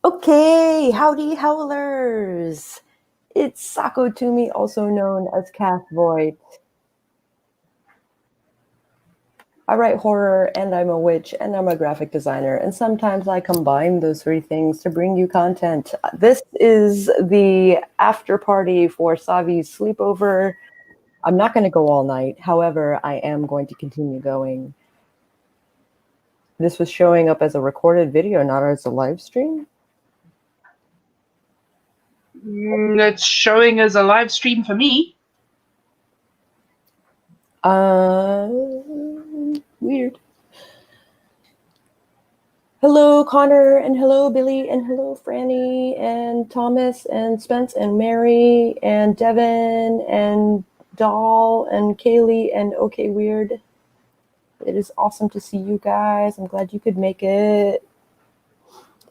Okay, howdy howlers. It's Sako Toomey, also known as Kath Voigt. I write horror, and I'm a witch, and I'm a graphic designer, and sometimes I combine those three things to bring you content. This is the after party for Savy's Sleepover. I'm not going to go all night. However, I am going to continue going. This was showing up as a recorded video, not as a live stream. It's showing as a live stream for me. Weird. Hello, Connor, and hello, Billy, and hello, Franny, and Thomas, and Spence, and Mary, and Devin, and Doll, and Kaylee, and Okay Weird. It is awesome to see you guys. I'm glad you could make it. It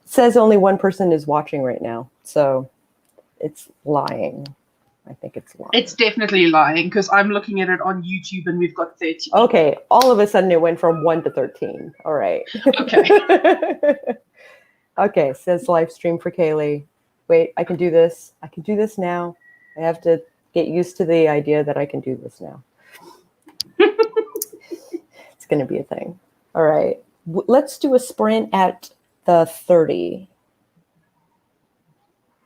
says only one person is watching right now, so it's lying. I think it's lying. It's definitely lying because I'm looking at it on YouTube and we've got 13. Okay, all of a sudden it went from 1 to 13. All right. Okay. Okay, says live stream for Kaylee. Wait, I can do this. I can do this now. I have to get used to the idea that I can do this now. It's going to be a thing. All right. Let's do a sprint at the 30.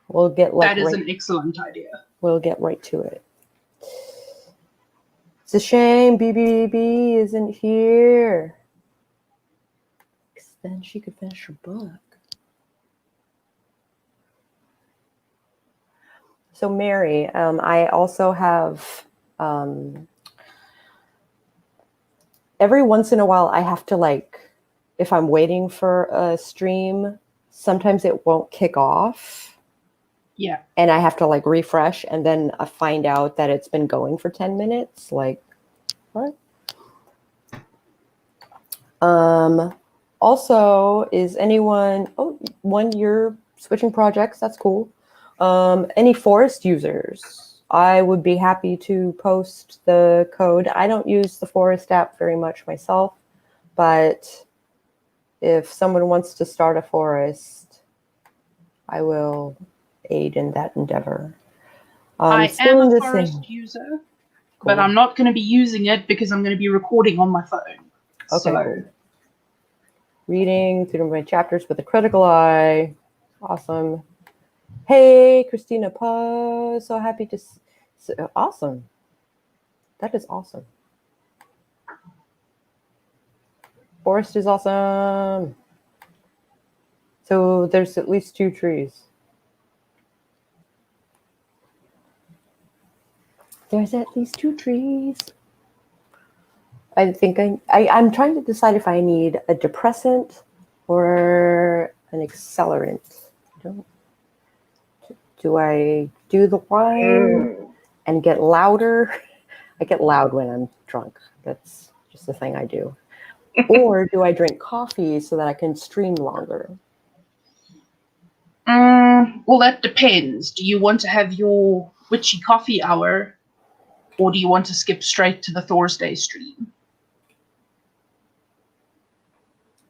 We'll get like that is an excellent idea. We'll get right to it. It's a shame BBB isn't here. Then she could finish her book. So Mary, I also have, every once in a while I have to like, if I'm waiting for a stream, sometimes it won't kick off. Yeah. And I have to like refresh, and then I find out that it's been going for 10 minutes. Like, what? Also, is anyone, 1 year switching projects, that's cool. Any Forest users? I would be happy to post the code. I don't use the Forest app very much myself, but if someone wants to start a Forest, I will aid in that endeavor. I am a Forest user, but I'm not going to be using it because I'm going to be recording on my phone. Okay, so. cool. Reading through my chapters with a critical eye. Awesome. Hey, Christina Pa, so happy to see. Awesome. That is awesome. Forest is awesome. So there's at least 2 trees. There's at least 2 trees. I think I'm trying to decide if I need a depressant or an accelerant. Do I do the wine and get louder? I get loud when I'm drunk. That's just the thing I do. Or do I drink coffee so that I can stream longer? Well, that depends. Do you want to have your witchy coffee hour, or do you want to skip straight to the Thursday stream?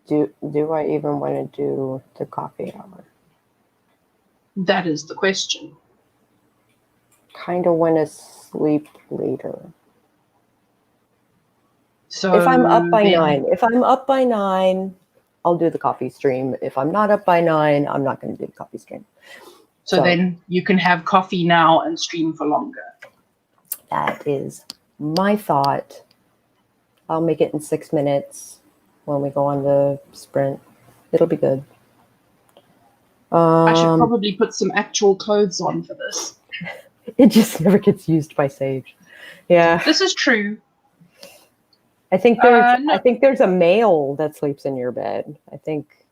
Do I even want to do the coffee hour? That is the question. Kind of want to sleep later. So if I'm up by 9, I'll do the coffee stream. If I'm not up by 9, I'm not going to do the coffee stream. So then you can have coffee now and stream for longer. That is my thought. I'll make it in 6 minutes when we go on the sprint. It'll be good. I should probably put some actual clothes on for this. It just never gets used by Sage. Yeah. This is true. I think there's a male that sleeps in your bed. I think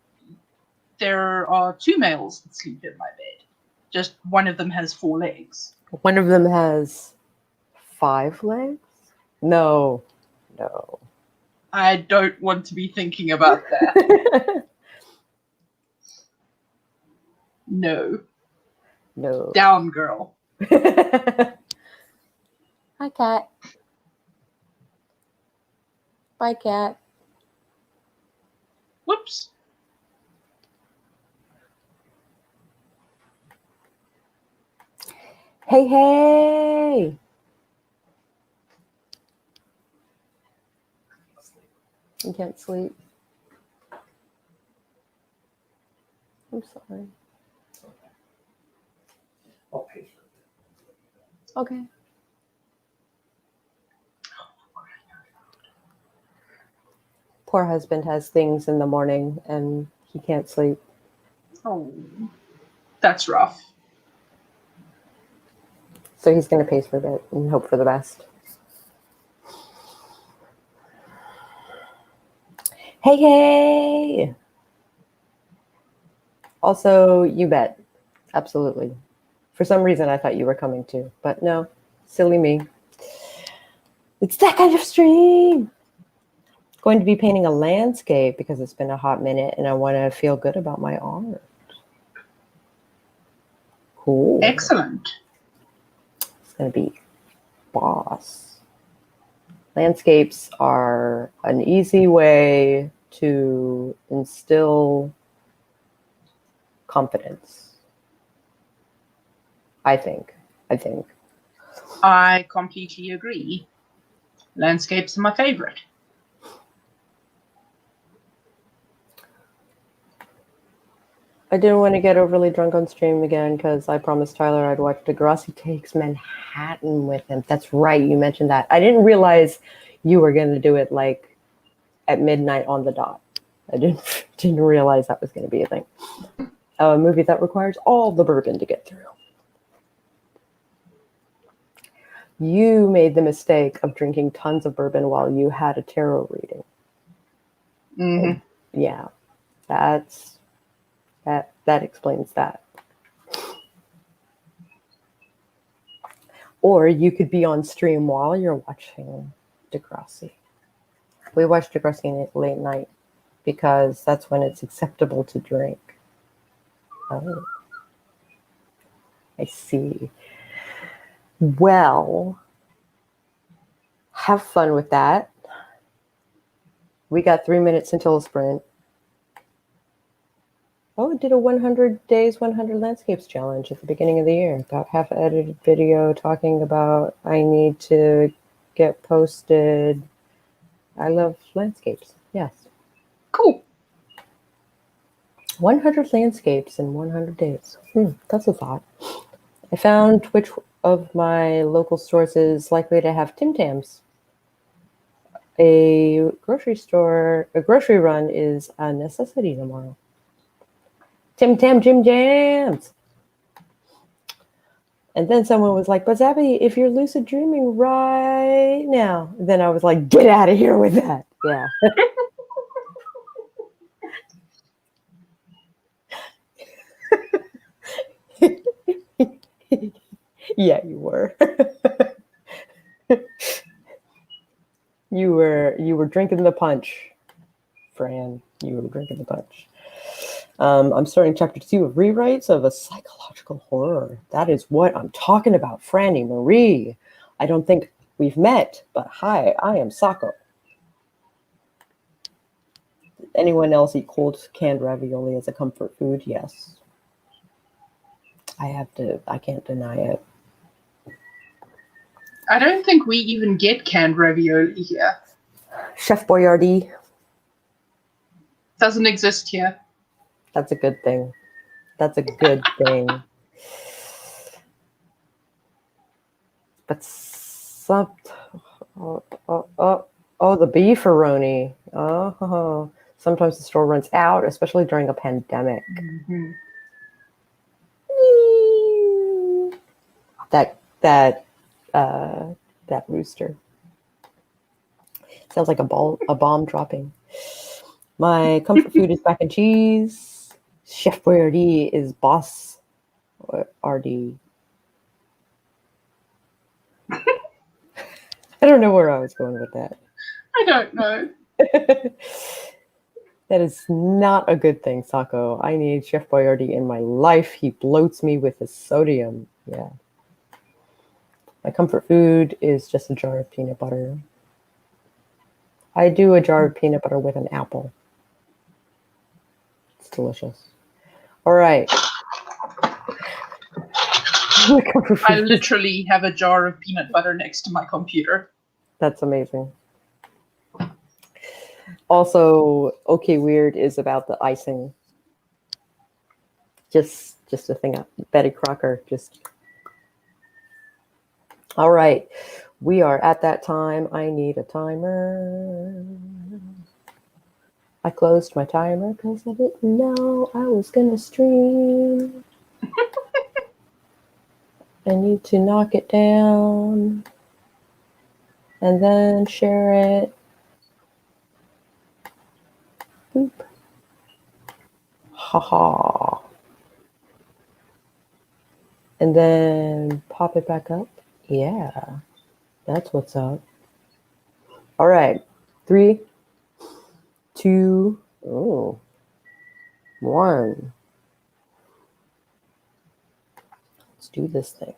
there are 2 males that sleep in my bed. Just one of them has 4 legs. One of them has 5 legs? No. I don't want to be thinking about that. No. Down, girl. Hi, cat. Bye, cat. Whoops. Hey, hey! You can't sleep. I'm sorry. I'll pay for it. Okay. Poor husband has things in the morning and he can't sleep. Oh, that's rough. So he's going to pace for a bit and hope for the best. Hey, hey! Also, you bet. Absolutely. For some reason, I thought you were coming too, but no, silly me. It's that kind of stream. Going to be painting a landscape because it's been a hot minute and I want to feel good about my art. Cool. Excellent. It's going to be boss. Landscapes are an easy way to instill confidence. I think. I completely agree. Landscapes are my favorite. I didn't want to get overly drunk on stream again because I promised Tyler I'd watch Degrassi Takes Manhattan with him. That's right, you mentioned that. I didn't realize you were going to do it like at midnight on the dot. I didn't realize that was going to be a thing. A movie that requires all the bourbon to get through. You made the mistake of drinking tons of bourbon while you had a tarot reading. Mm-hmm. Yeah, that explains that. Or you could be on stream while you're watching Degrassi. We watch Degrassi late night because that's when it's acceptable to drink. Oh, I see. Well, have fun with that. We got 3 minutes until a sprint. Oh, did a 100 days, 100 landscapes challenge at the beginning of the year. Got half edited video talking about I need to get posted. I love landscapes. Yes. Cool. 100 landscapes in 100 days. That's a thought. I found which of my local stores is likely to have Tim Tams. A grocery run is a necessity tomorrow. Tim Tam Jim Jams. And then someone was like, but Savy, if you're lucid dreaming right now, then I was like, get out of here with that. Yeah. Yeah, you were. You were drinking the punch, Fran. You were drinking the punch. I'm starting chapter 2 of Rewrites of a Psychological Horror. That is what I'm talking about, Franny Marie. I don't think we've met, but hi, I am Sako. Anyone else eat cold canned ravioli as a comfort food? Yes. I can't deny it. I don't think we even get canned ravioli here. Chef Boyardee. Doesn't exist here. That's a good thing. That's a good thing. But the beefaroni. Oh, sometimes the store runs out, especially during a pandemic. Mm-hmm. That rooster sounds like a bomb dropping. My comfort food is mac and cheese. Chef Boyardee is boss RD. I don't know where I was going with that. I don't know. That is not a good thing, Sako. I need Chef Boyardee in my life. He bloats me with his sodium. Yeah. My comfort food is just a jar of peanut butter. I do a jar of peanut butter with an apple. It's delicious. All right. I literally have a jar of peanut butter next to my computer. That's amazing. Also, okay, weird is about the icing. Just a thing up. Betty Crocker. Just all right. We are at that time. I need a timer. I closed my timer because I didn't know I was gonna stream. I need to knock it down and then share it. Boop. Haha. And then pop it back up. Yeah, that's what's up. All right. 3, 2, 1. Let's do this thing.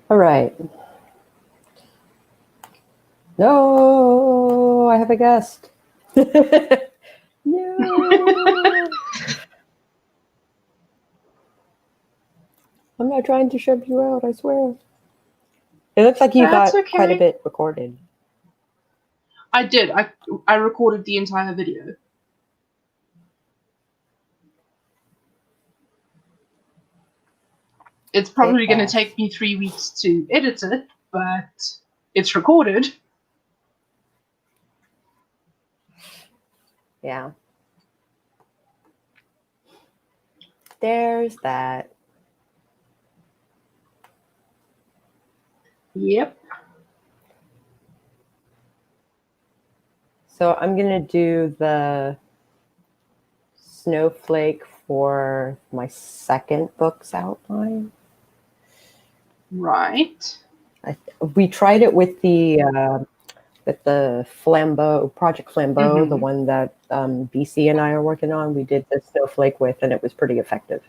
All right. No, I have a guest. No. I'm not trying to shove you out, I swear. It looks like you That's got quite a okay. bit recorded. I did. I recorded the entire video. It's probably going to take me 3 weeks to edit it, but it's recorded. Yeah. There's that. Yep. So I'm going to do the snowflake for my second book's outline. Right. We tried it with the Flambeau, Project Flambeau, the Mhm. one that BC and I are working on. We did the snowflake with, and it was pretty effective.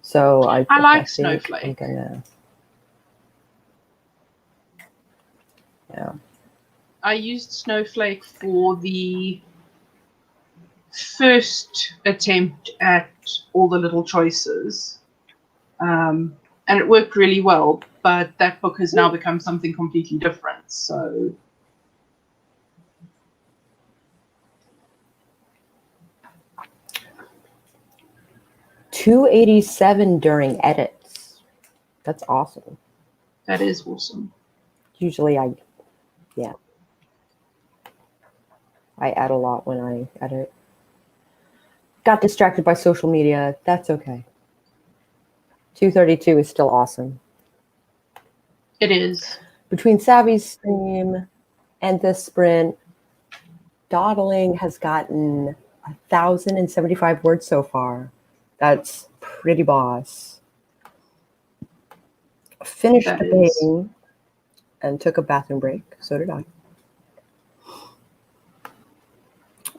So I like think I'm Snowflake. gonna, yeah. I used Snowflake for the first attempt at all the little choices. And it worked really well, but that book has now become something completely different. So 287 during edits. That's awesome. that is awesome. Usually I add a lot when I edit. Got distracted by social media. That's okay. 232 is still awesome. It is. Between Savy's stream and this sprint, dawdling has gotten 1,075 words so far. That's pretty boss. Finished That is. debating and took a bathroom break. So did I.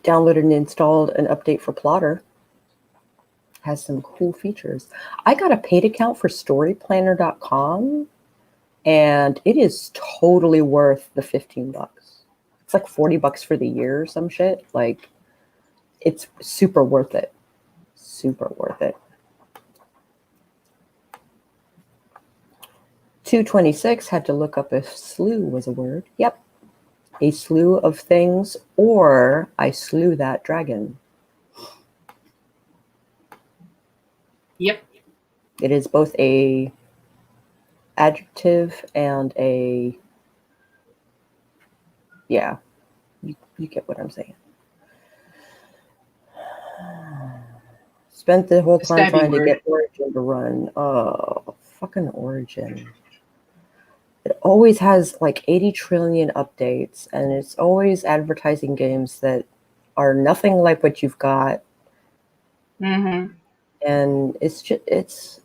Downloaded and installed an update for Plotter. Has some cool features. I got a paid account for storyplanner.com, and it is totally worth the $15. It's like $40 for the year or some shit. Like, it's super worth it. Super worth it. 226 had to look up if slew was a word. Yep. A slew of things, or I slew that dragon. Yep. It is both a adjective and a, yeah, you get what I'm saying. Spent the whole time trying to get Origin to run. Oh, fucking Origin. It always has like 80 trillion updates, and it's always advertising games that are nothing like what you've got. Mm-hmm. And it's just, it's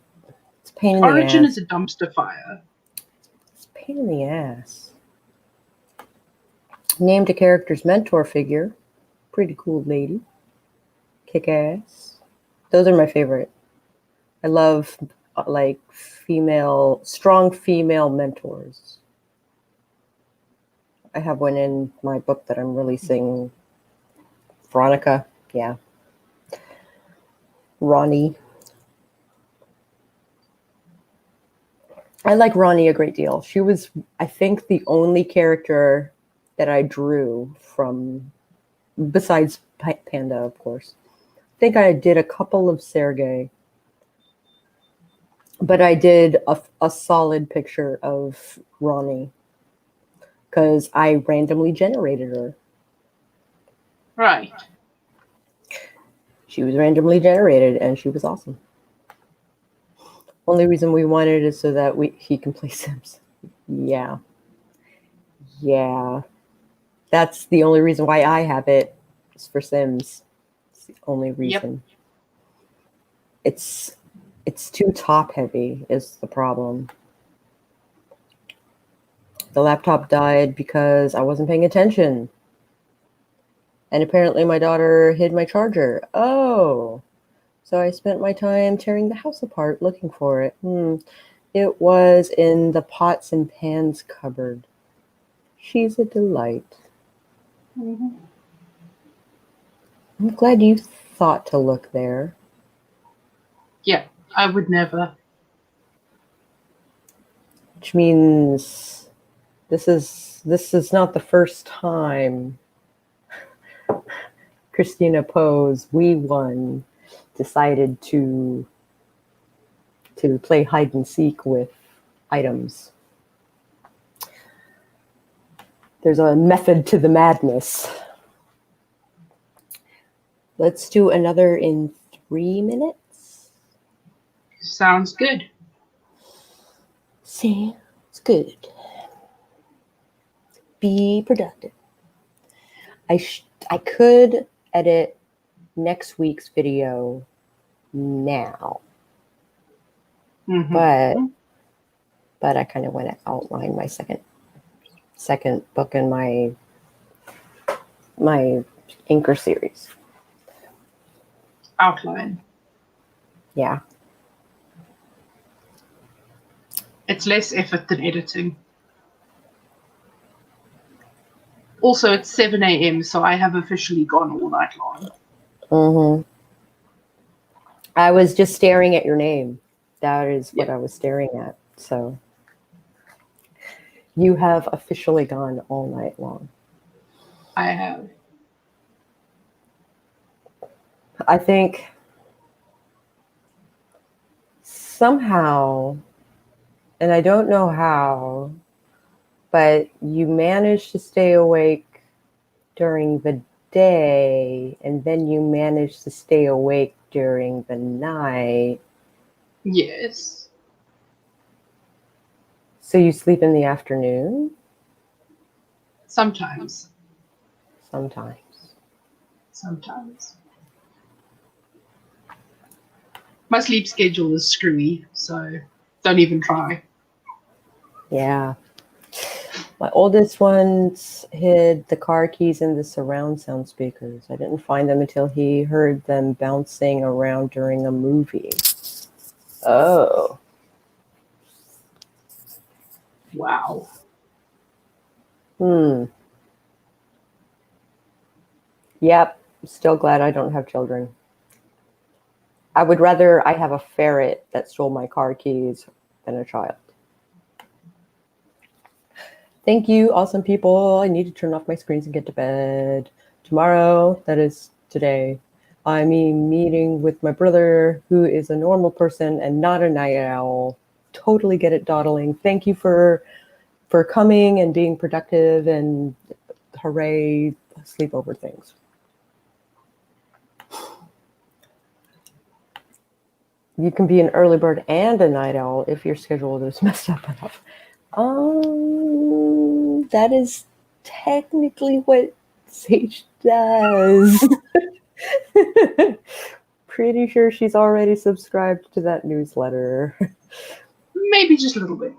a pain in the ass. Origin is a dumpster fire. It's a pain in the ass. Named a character's mentor figure. Pretty cool lady. Kick ass. Those are my favorite. I love like strong female mentors. I have one in my book that I'm releasing. Veronica, yeah. Ronnie. I like Ronnie a great deal. She was, I think, the only character that I drew from, besides Panda, of course. I think I did a couple of Sergei, but I did a solid picture of Ronnie because I randomly generated her. Right. She was randomly generated, and she was awesome. Only reason we wanted it is so that he can play Sims. Yeah. That's the only reason why I have it. Is for Sims. It's the only reason. Yep. It's too top heavy is the problem. The laptop died because I wasn't paying attention. And apparently my daughter hid my charger. Oh. So I spent my time tearing the house apart looking for it. It was in the pots and pans cupboard. She's a delight. Mm-hmm. I'm glad you thought to look there. Yeah, I would never. Which means this is not the first time Christina Poe's We Won decided to play hide and seek with items. There's a method to the madness. Let's do another in 3 minutes. Sounds good. See, it's good. Be productive. I could edit next week's video now, Mm-hmm. but I kind of want to outline my second book in my Anchor series. Outline. Yeah. It's less effort than editing. Also, it's 7 a.m., so I have officially gone all night long. Mm-hmm. I was just staring at your name. That is what I was staring at. So you have officially gone all night long. I have. I think somehow, and I don't know how, but you managed to stay awake during the day, and then you managed to stay awake during the night. Yes. So you sleep in the afternoon? Sometimes. Sometimes. My sleep schedule is screwy, so don't even try. Yeah. My oldest ones hid the car keys in the surround sound speakers. I didn't find them until he heard them bouncing around during a movie. Oh. Wow. Yep. Still glad I don't have children. I would rather I have a ferret that stole my car keys than a child. Thank you, awesome people. I need to turn off my screens and get to bed. Tomorrow, that is today, I'm meeting with my brother, who is a normal person and not a night owl. Totally get it, dawdling. Thank you for coming and being productive, and hooray, sleepover things. You can be an early bird and a night owl if your schedule is messed up enough. That is technically what Sage does. Pretty sure she's already subscribed to that newsletter. Maybe just a little bit.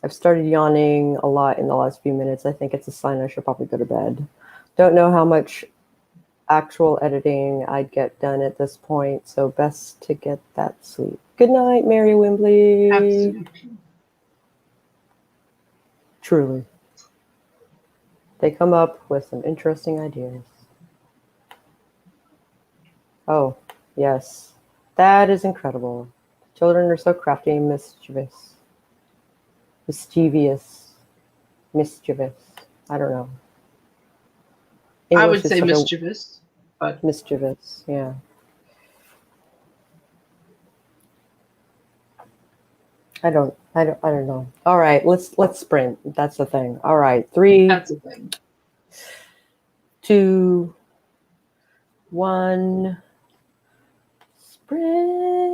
I've started yawning a lot in the last few minutes. I think it's a sign I should probably go to bed. Don't know how much actual editing I'd get done at this point, so best to get that sleep. Good night, Mary Wimbley. Absolutely. Truly. They come up with some interesting ideas. Oh, yes. That is incredible. Children are so crafty and mischievous. Mischievous. I don't know. I English would is say such mischievous, but mischievous, yeah. I don't know. All right, let's sprint. That's the thing. All right, 3, that's the thing. 2, 1, sprint.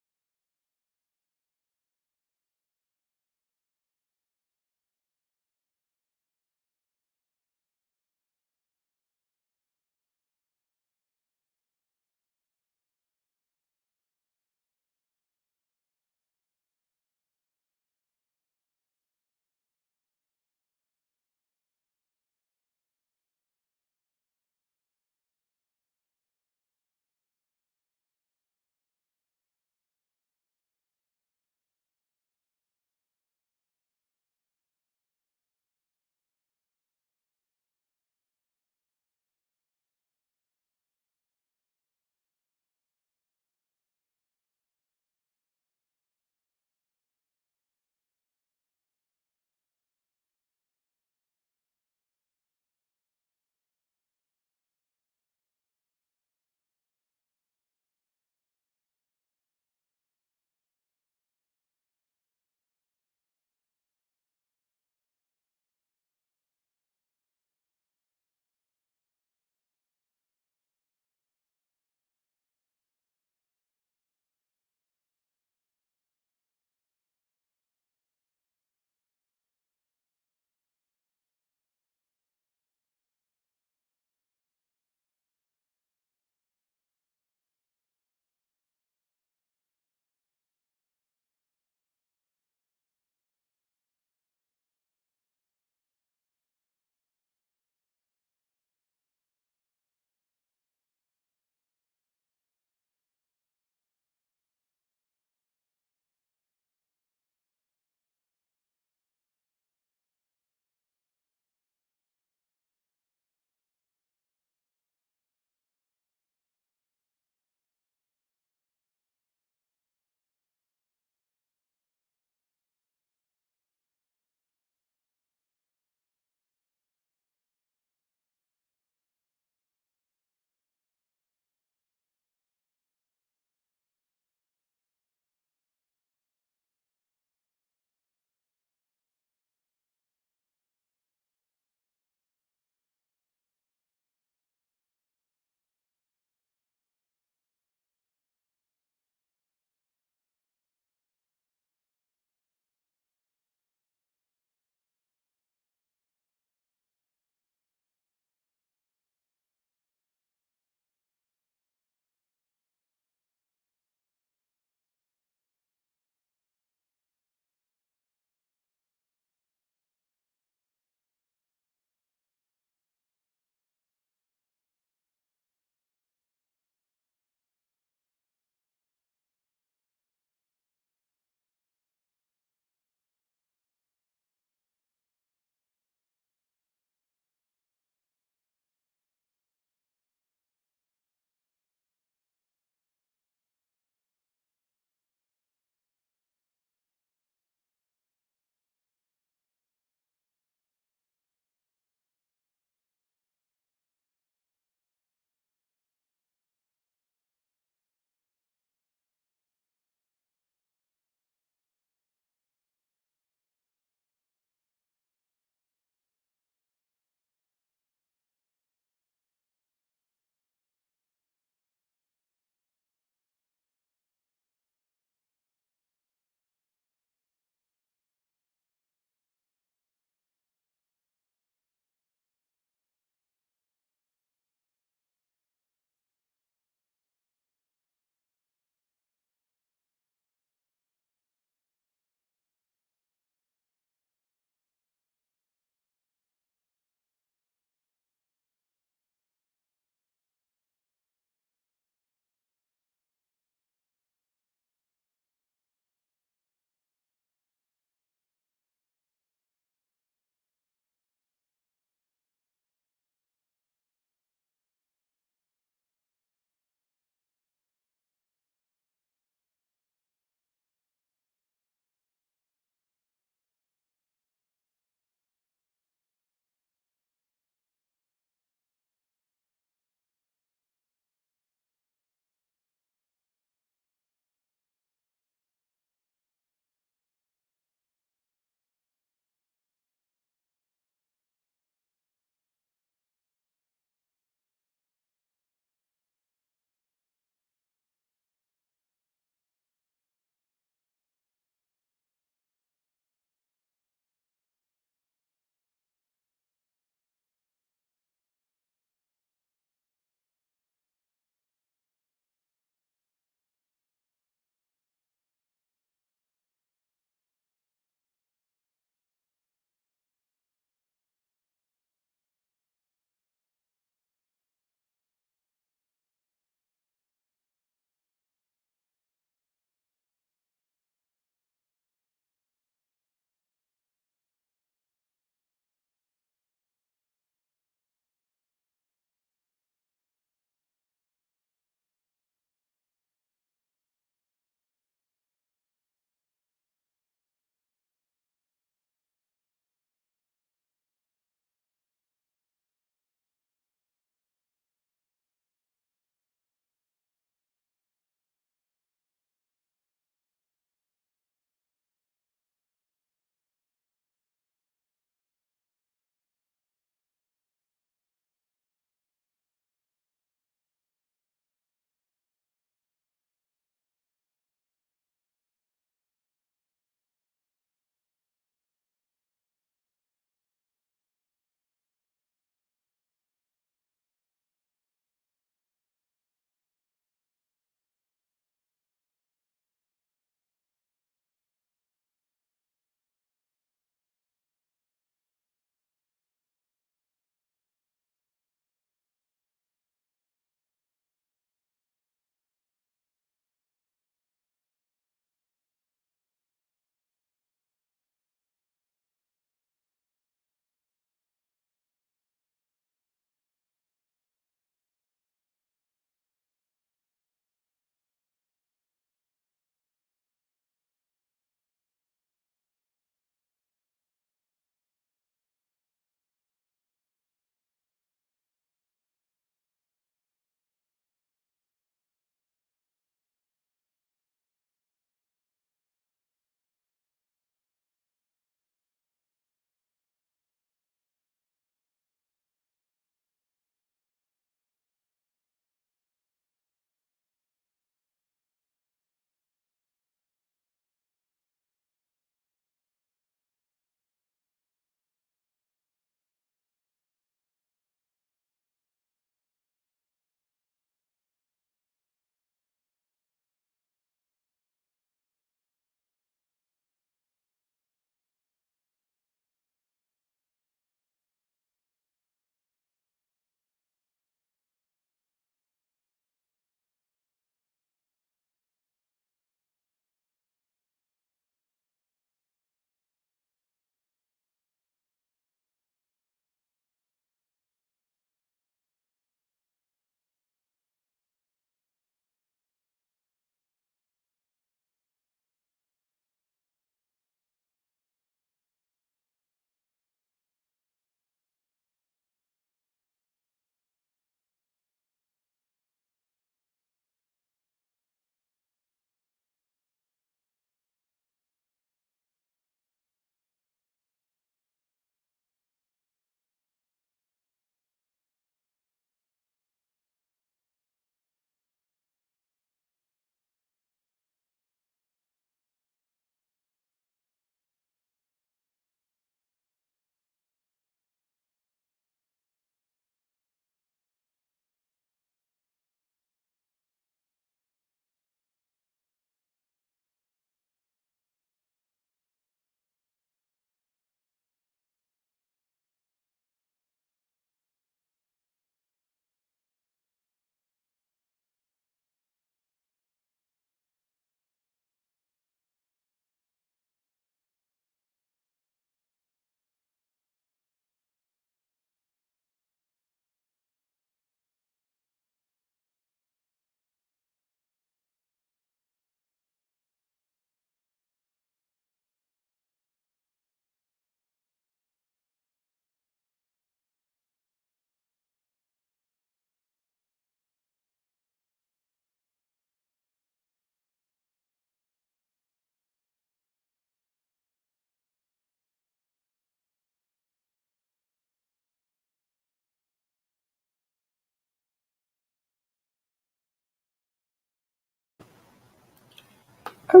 I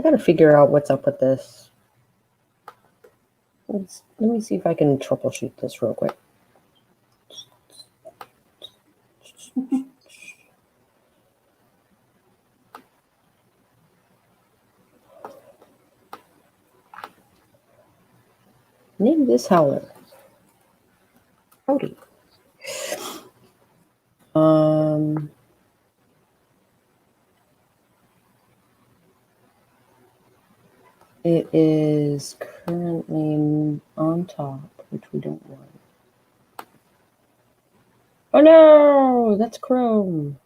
gotta figure out what's up with this. Let me see if I can troubleshoot this real quick. Name this howler. Howdy. It is currently on top, which we don't want. Oh no, that's Chrome.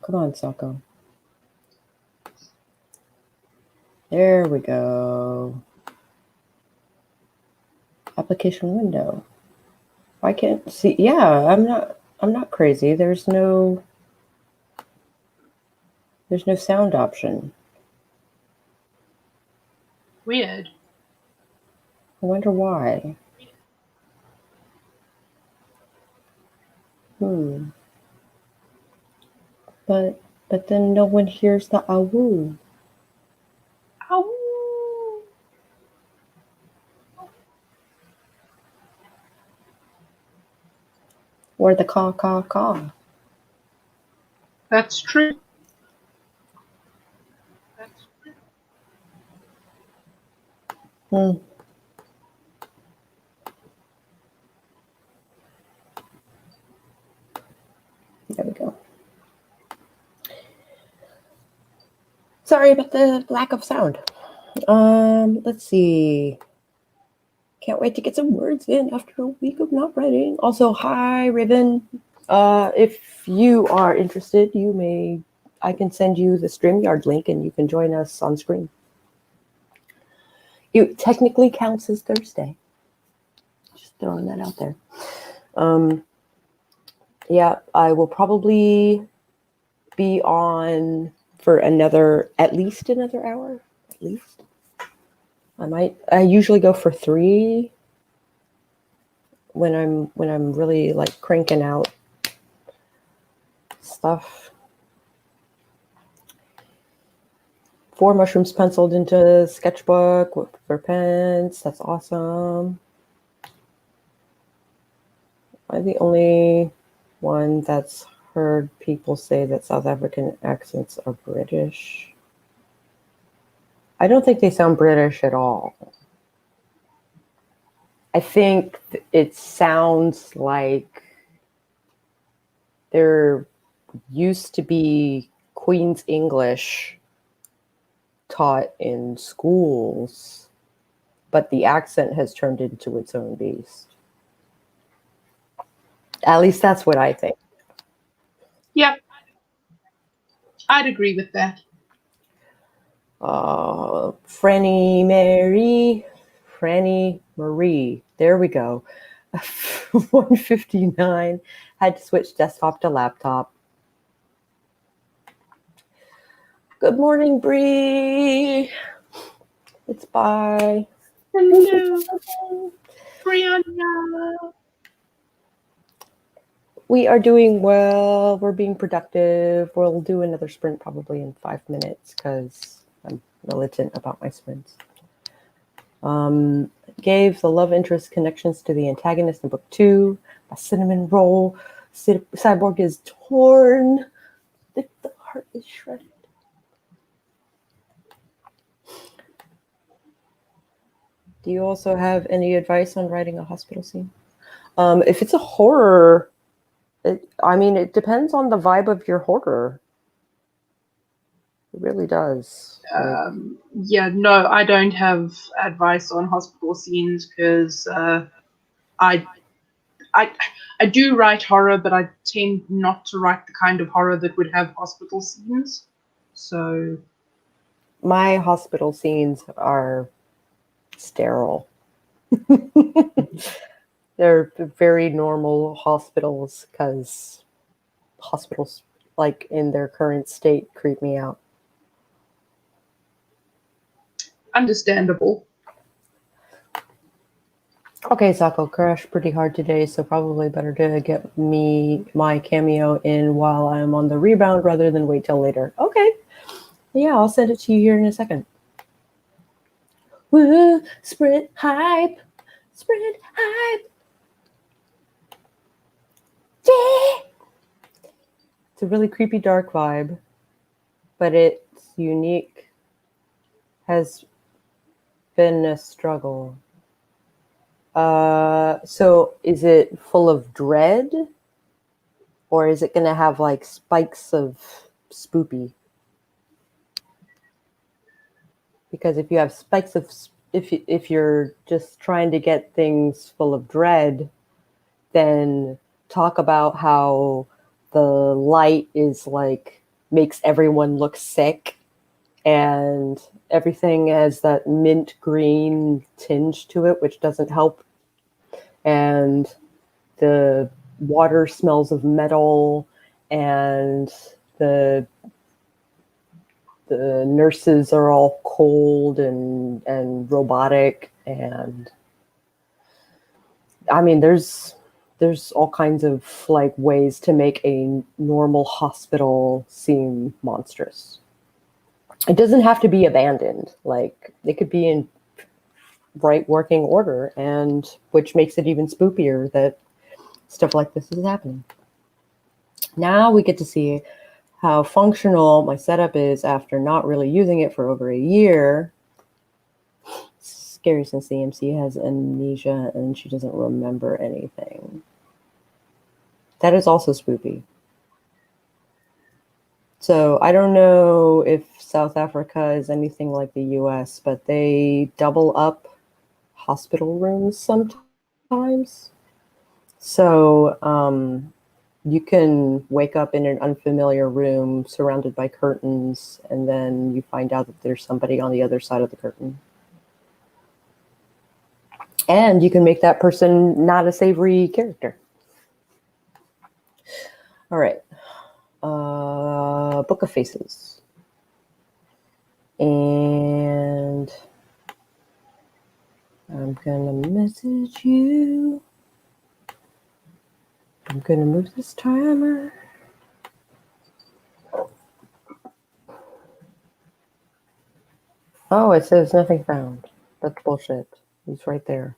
Come on, Sako. There we go. Application window. I can't see. Yeah, I'm not crazy. There's no sound option. Weird. I wonder why. But then no one hears the awoo. Ow. Or the caw caw caw. That's true. There we go. Sorry about the lack of sound. Let's see. Can't wait to get some words in after a week of not writing. Also, hi, Riven. If you are interested, I can send you the StreamYard link and you can join us on screen. It technically counts as Thursday. Just throwing that out there. Yeah, I will probably be on for at least another hour. At least. I usually go for 3 when I'm really like cranking out stuff. 4 mushrooms penciled into sketchbook for pens. That's awesome. I'm the only one that's heard people say that South African accents are British. I don't think they sound British at all. I think it sounds like there used to be Queen's English taught in schools, but the accent has turned into its own beast. At least that's what I think. Yep. I'd agree with that. Franny Marie. There we go. 159. Had to switch desktop to laptop. Good morning, Bree. It's bye. Hello, Brianna. We are doing well. We're being productive. We'll do another sprint probably in 5 minutes because I'm militant about my sprints. Gave the love interest connections to the antagonist in book 2. My cinnamon roll. Cyborg is torn. The heart is shredded. Do you also have any advice on writing a hospital scene? If it's a horror, it depends on the vibe of your horror. It really does. Yeah, no, I don't have advice on hospital scenes because I do write horror, but I tend not to write the kind of horror that would have hospital scenes. So my hospital scenes are sterile. They're very normal hospitals because hospitals, like in their current state, creep me out. understandable. Okay, Sako crashed pretty hard today, so probably better to get me my cameo in while I'm on the rebound rather than wait till later. Okay. Yeah, I'll send it to you here in a second. Woo! Sprint hype! Sprint hype! Yeah! It's a really creepy, dark vibe, but it's unique. Has been a struggle. So is it full of dread? Or is it going to have like spikes of spoopy? Because if you have spikes of, if you're just trying to get things full of dread, then talk about how the light is like makes everyone look sick, and everything has that mint green tinge to it, which doesn't help, and the water smells of metal, and the nurses are all cold and robotic, and I mean there's all kinds of like ways to make a normal hospital seem monstrous. It doesn't have to be abandoned. Like it could be in right working order, and which makes it even spookier that stuff like this is happening. Now we get to see how functional my setup is after not really using it for over a year. Scary since the MC has amnesia and she doesn't remember anything. That is also spooky. So I don't know if South Africa is anything like the US, but they double up hospital rooms sometimes. So you can wake up in an unfamiliar room surrounded by curtains, and then you find out that there's somebody on the other side of the curtain. And you can make that person not a savory character. All right. Book of Faces. And I'm going to message you. I'm going to move this timer. Oh, it says nothing found. That's bullshit. He's right there.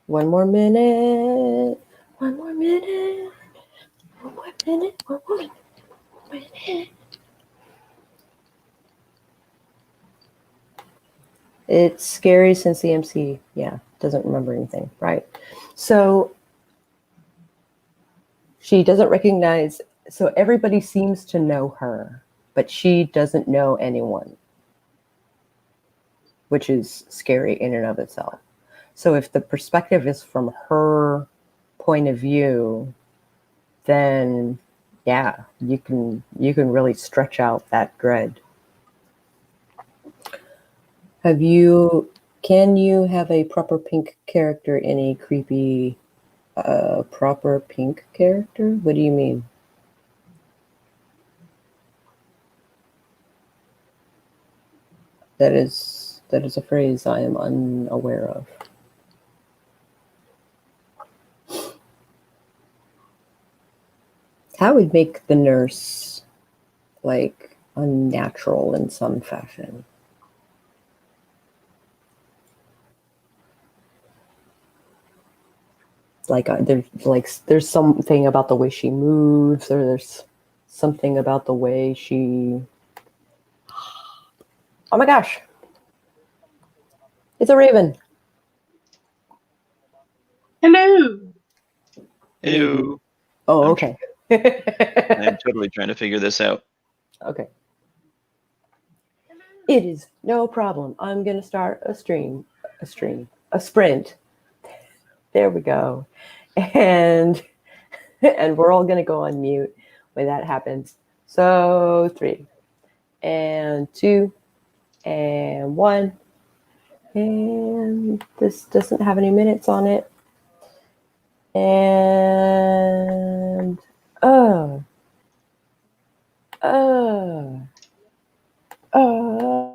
One more minute. One more minute. One more minute. One more minute. It's scary since the MC, yeah, doesn't remember anything, right? So she doesn't recognize, so everybody seems to know her, but she doesn't know anyone, which is scary in and of itself. So if the perspective is from her point of view, then yeah, you can really stretch out that dread. Can you have a proper pink character in a creepy proper pink character? What do you mean? That is a phrase I am unaware of. That would make the nurse like unnatural in some fashion. Like there's something about the way she moves, or there's something about the way she. Oh my gosh! It's a raven. Hello. Ew. Oh, okay. I'm totally trying to figure this out. Okay. It is no problem. I'm gonna start a sprint. There we go. And we're all gonna go on mute when that happens. So 3 and 2 and 1. And this doesn't have any minutes on it. And uh, uh, uh.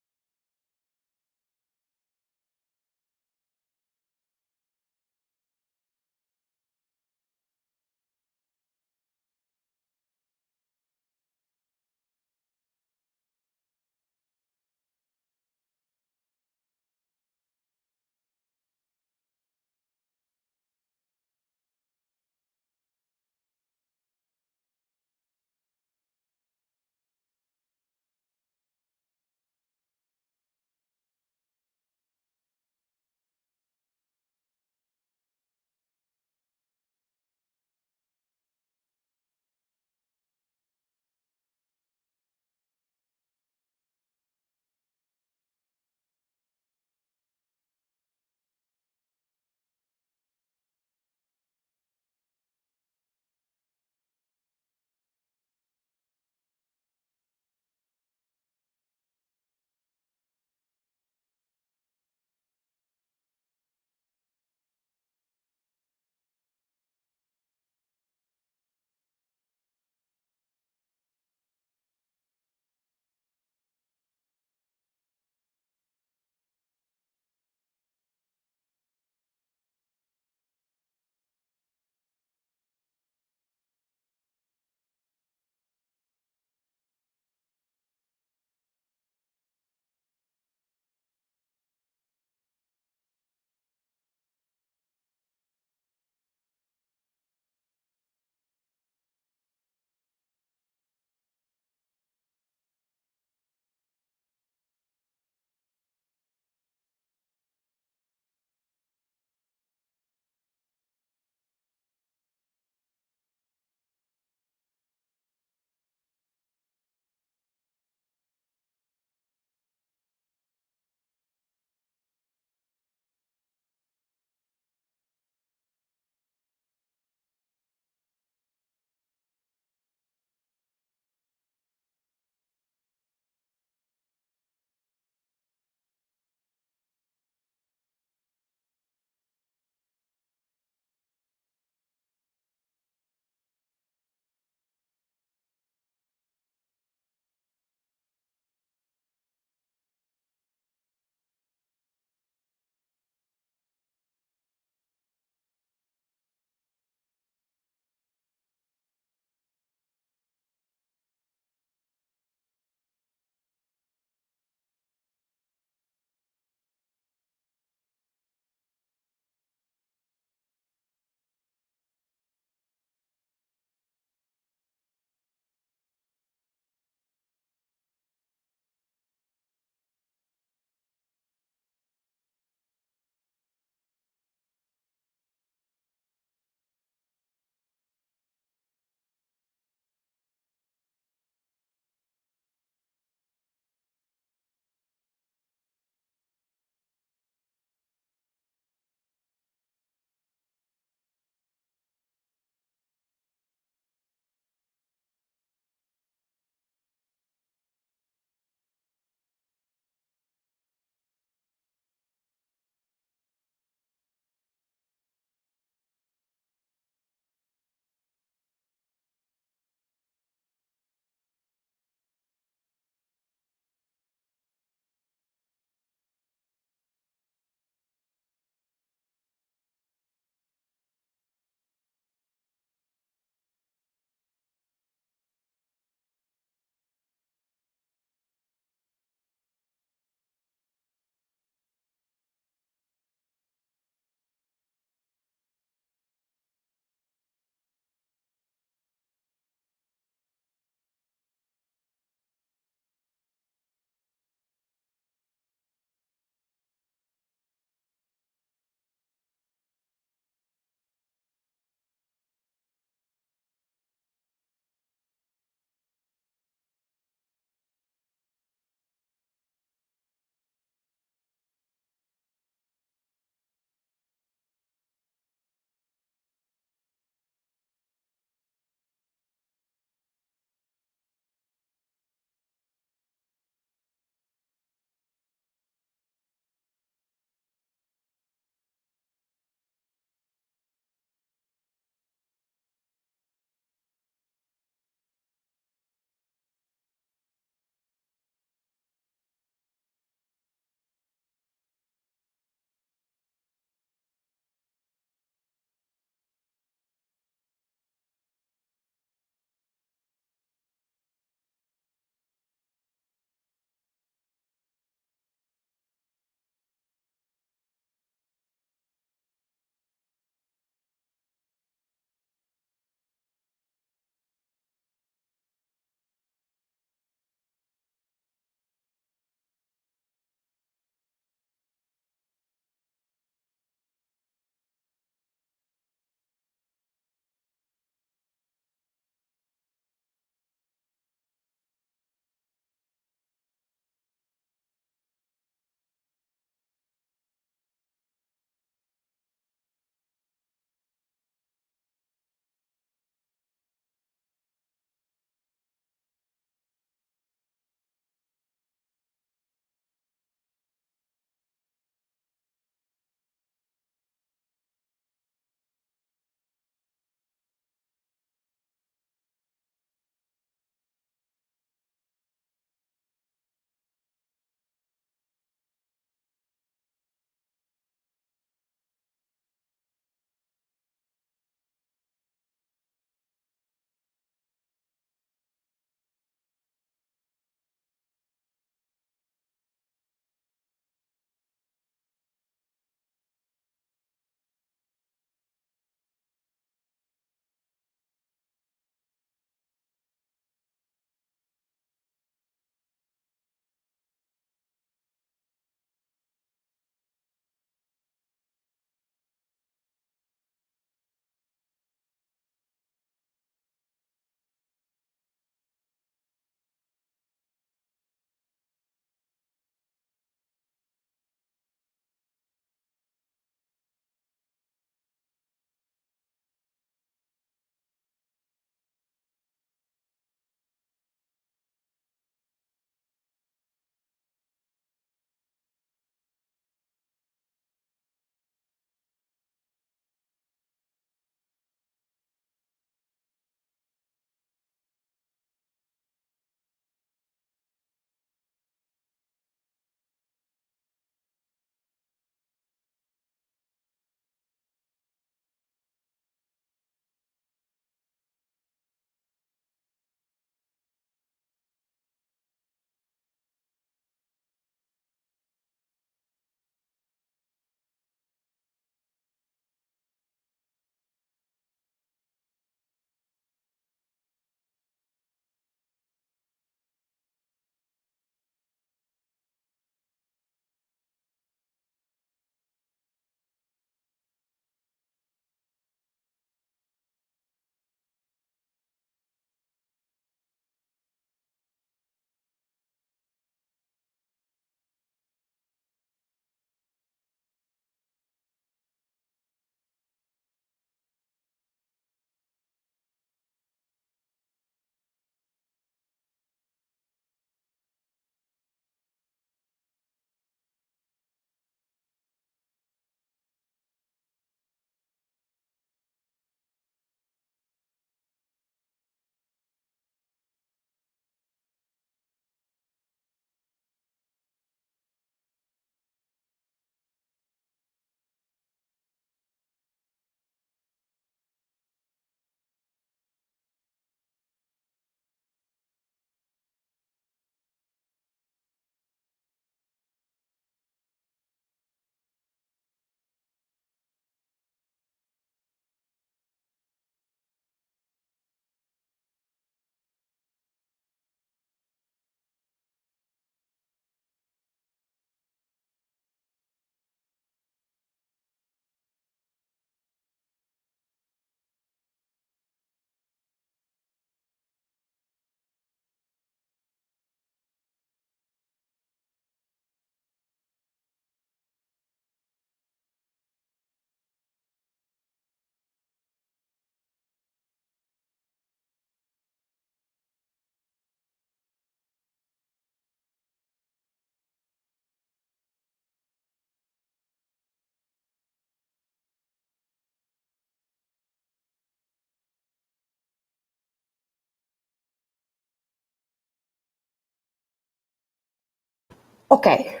Okay.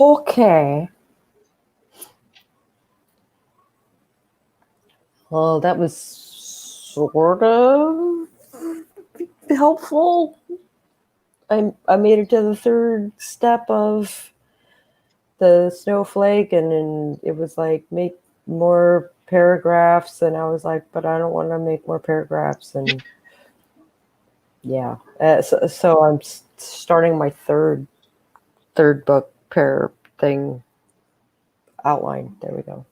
Okay. Well, that was sort of helpful. I made it to the third step of the snowflake, and then it was like make more paragraphs, and I was like, but I don't want to make more paragraphs, and yeah. So I'm starting my third book pair thing outline. There we go.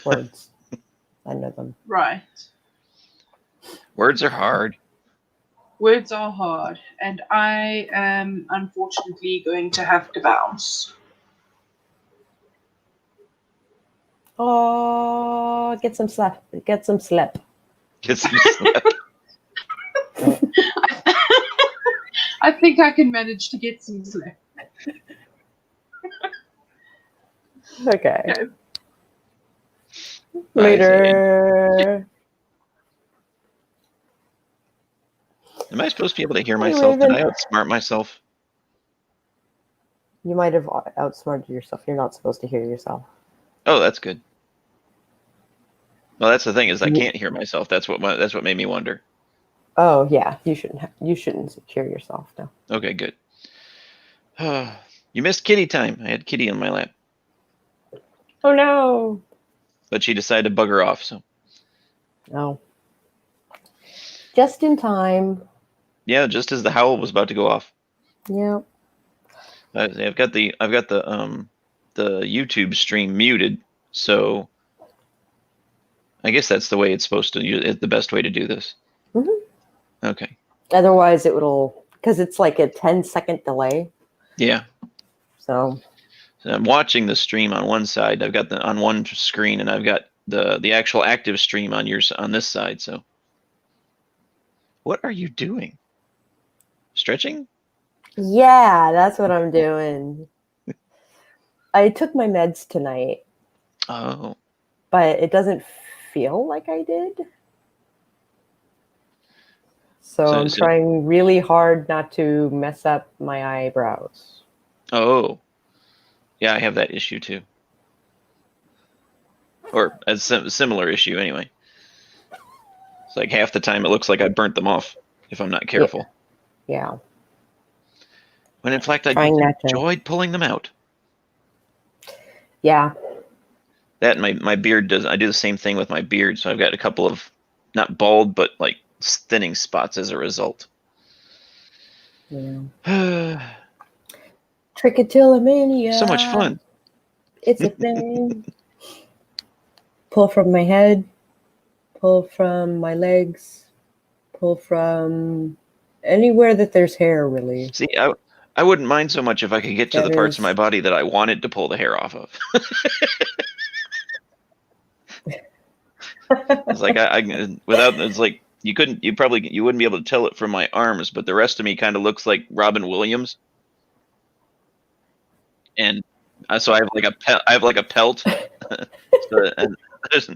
Words. I know them. Right. Words are hard. Words are hard, and I am unfortunately going to have to bounce. Oh, get some sleep. Get some sleep. Get some sleep. I think I can manage to get some sleep. Okay. Okay. Bye, Savy. Later. Am I supposed to be able to hear Hey, myself? Did Raven. I outsmart myself? You might have outsmarted yourself. You're not supposed to hear yourself. Oh, that's good. Well, that's the thing is I Yeah. can't hear myself. That's what made me wonder. Oh yeah, you shouldn't hear yourself. No. Okay, good. You missed kitty time. I had Kitty on my lap, Oh no. but she decided to bugger off. So No. Just in time. yeah, just as the howl was about to go off, Yeah. I've got the YouTube stream muted. So I guess that's the way it's supposed to. It's the best way to do this. Mhm. Okay. Otherwise, because it's like a 10-second delay. Yeah. So. So I'm watching the stream on one side. I've got on one screen, and I've got the actual active stream on this side. So, what are you doing? Stretching? Yeah, that's what I'm doing. I took my meds tonight, Oh. but it doesn't feel like I did. So I'm trying really hard not to mess up my eyebrows. Oh. Yeah, I have that issue too. Or a similar issue anyway. It's like half the time it looks like I burnt them off if I'm not careful. Yeah. When in fact I enjoyed pulling them out. Yeah. That and my beard does. I do the same thing with my beard, so I've got a couple of not bald but like thinning spots as a result. Yeah. Trichotillomania. So much fun. It's a thing. Pull from my head, pull from my legs, pull from anywhere that there's hair, really. See, I wouldn't mind so much if I could get to the parts of my body that I wanted to pull the hair off of. It's like it's like you wouldn't be able to tell it from my arms, but the rest of me kind of looks like Robin Williams. And so I have like a pelt. So, and there's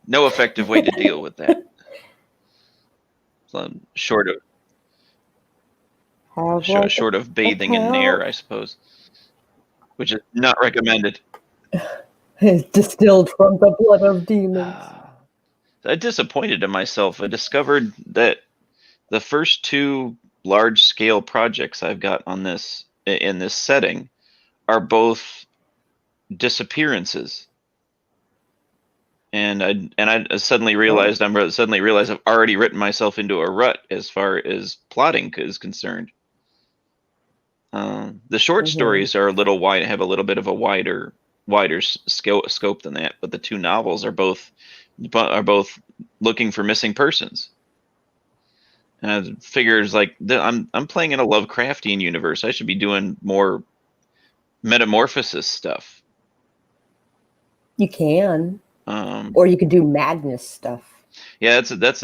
no effective way to deal with that. So short of bathing in air, I suppose, which is not recommended. It's distilled from the blood of demons. I disappointed in myself. I discovered that the first two large-scale projects I've got in this setting are both disappearances. And I suddenly realized I've already written myself into a rut as far as plotting is concerned. The short stories are have a little bit of a wider scope than that, but the two novels are both looking for missing persons. And I figures like I'm playing in a Lovecraftian universe. I should be doing more metamorphosis stuff. You can. Or you could do madness stuff. Yeah, that's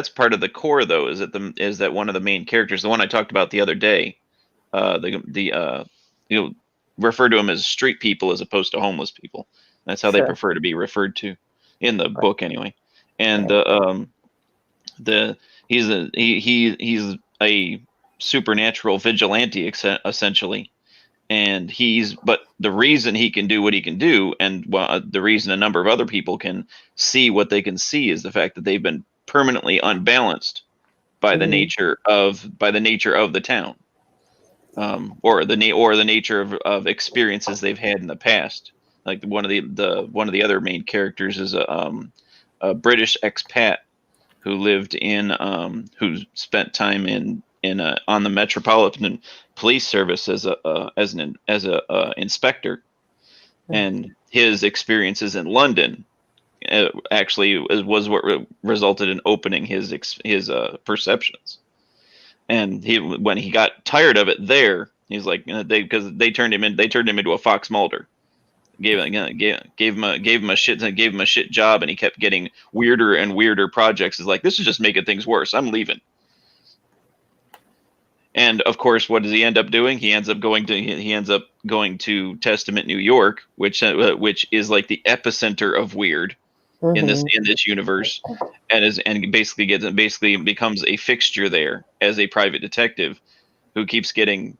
part of the core though. Is that one of the main characters, the one I talked about the other day, refer to them as street people as opposed to homeless people. That's how they prefer to be referred to in the book anyway. And he's a supernatural vigilante essentially. And but the reason he can do what he can do, and the reason a number of other people can see what they can see, is the fact that they've been permanently unbalanced by the nature of the town, or the nature of experiences they've had in the past. Like one of the other main characters is a British expat who lived in who spent time in on the Metropolitan Police Service as an inspector, and his experiences in London actually was what resulted in opening his perceptions. And when he got tired of it there, he's like, because they turned him into a Fox Mulder. Gave him a shit job, and he kept getting weirder and weirder projects. Is like, this is just making things worse. I'm leaving. And of course, what does he end up doing? He ends up going to Testament, New York, which is like the epicenter of weird in this universe, and basically becomes a fixture there as a private detective who keeps getting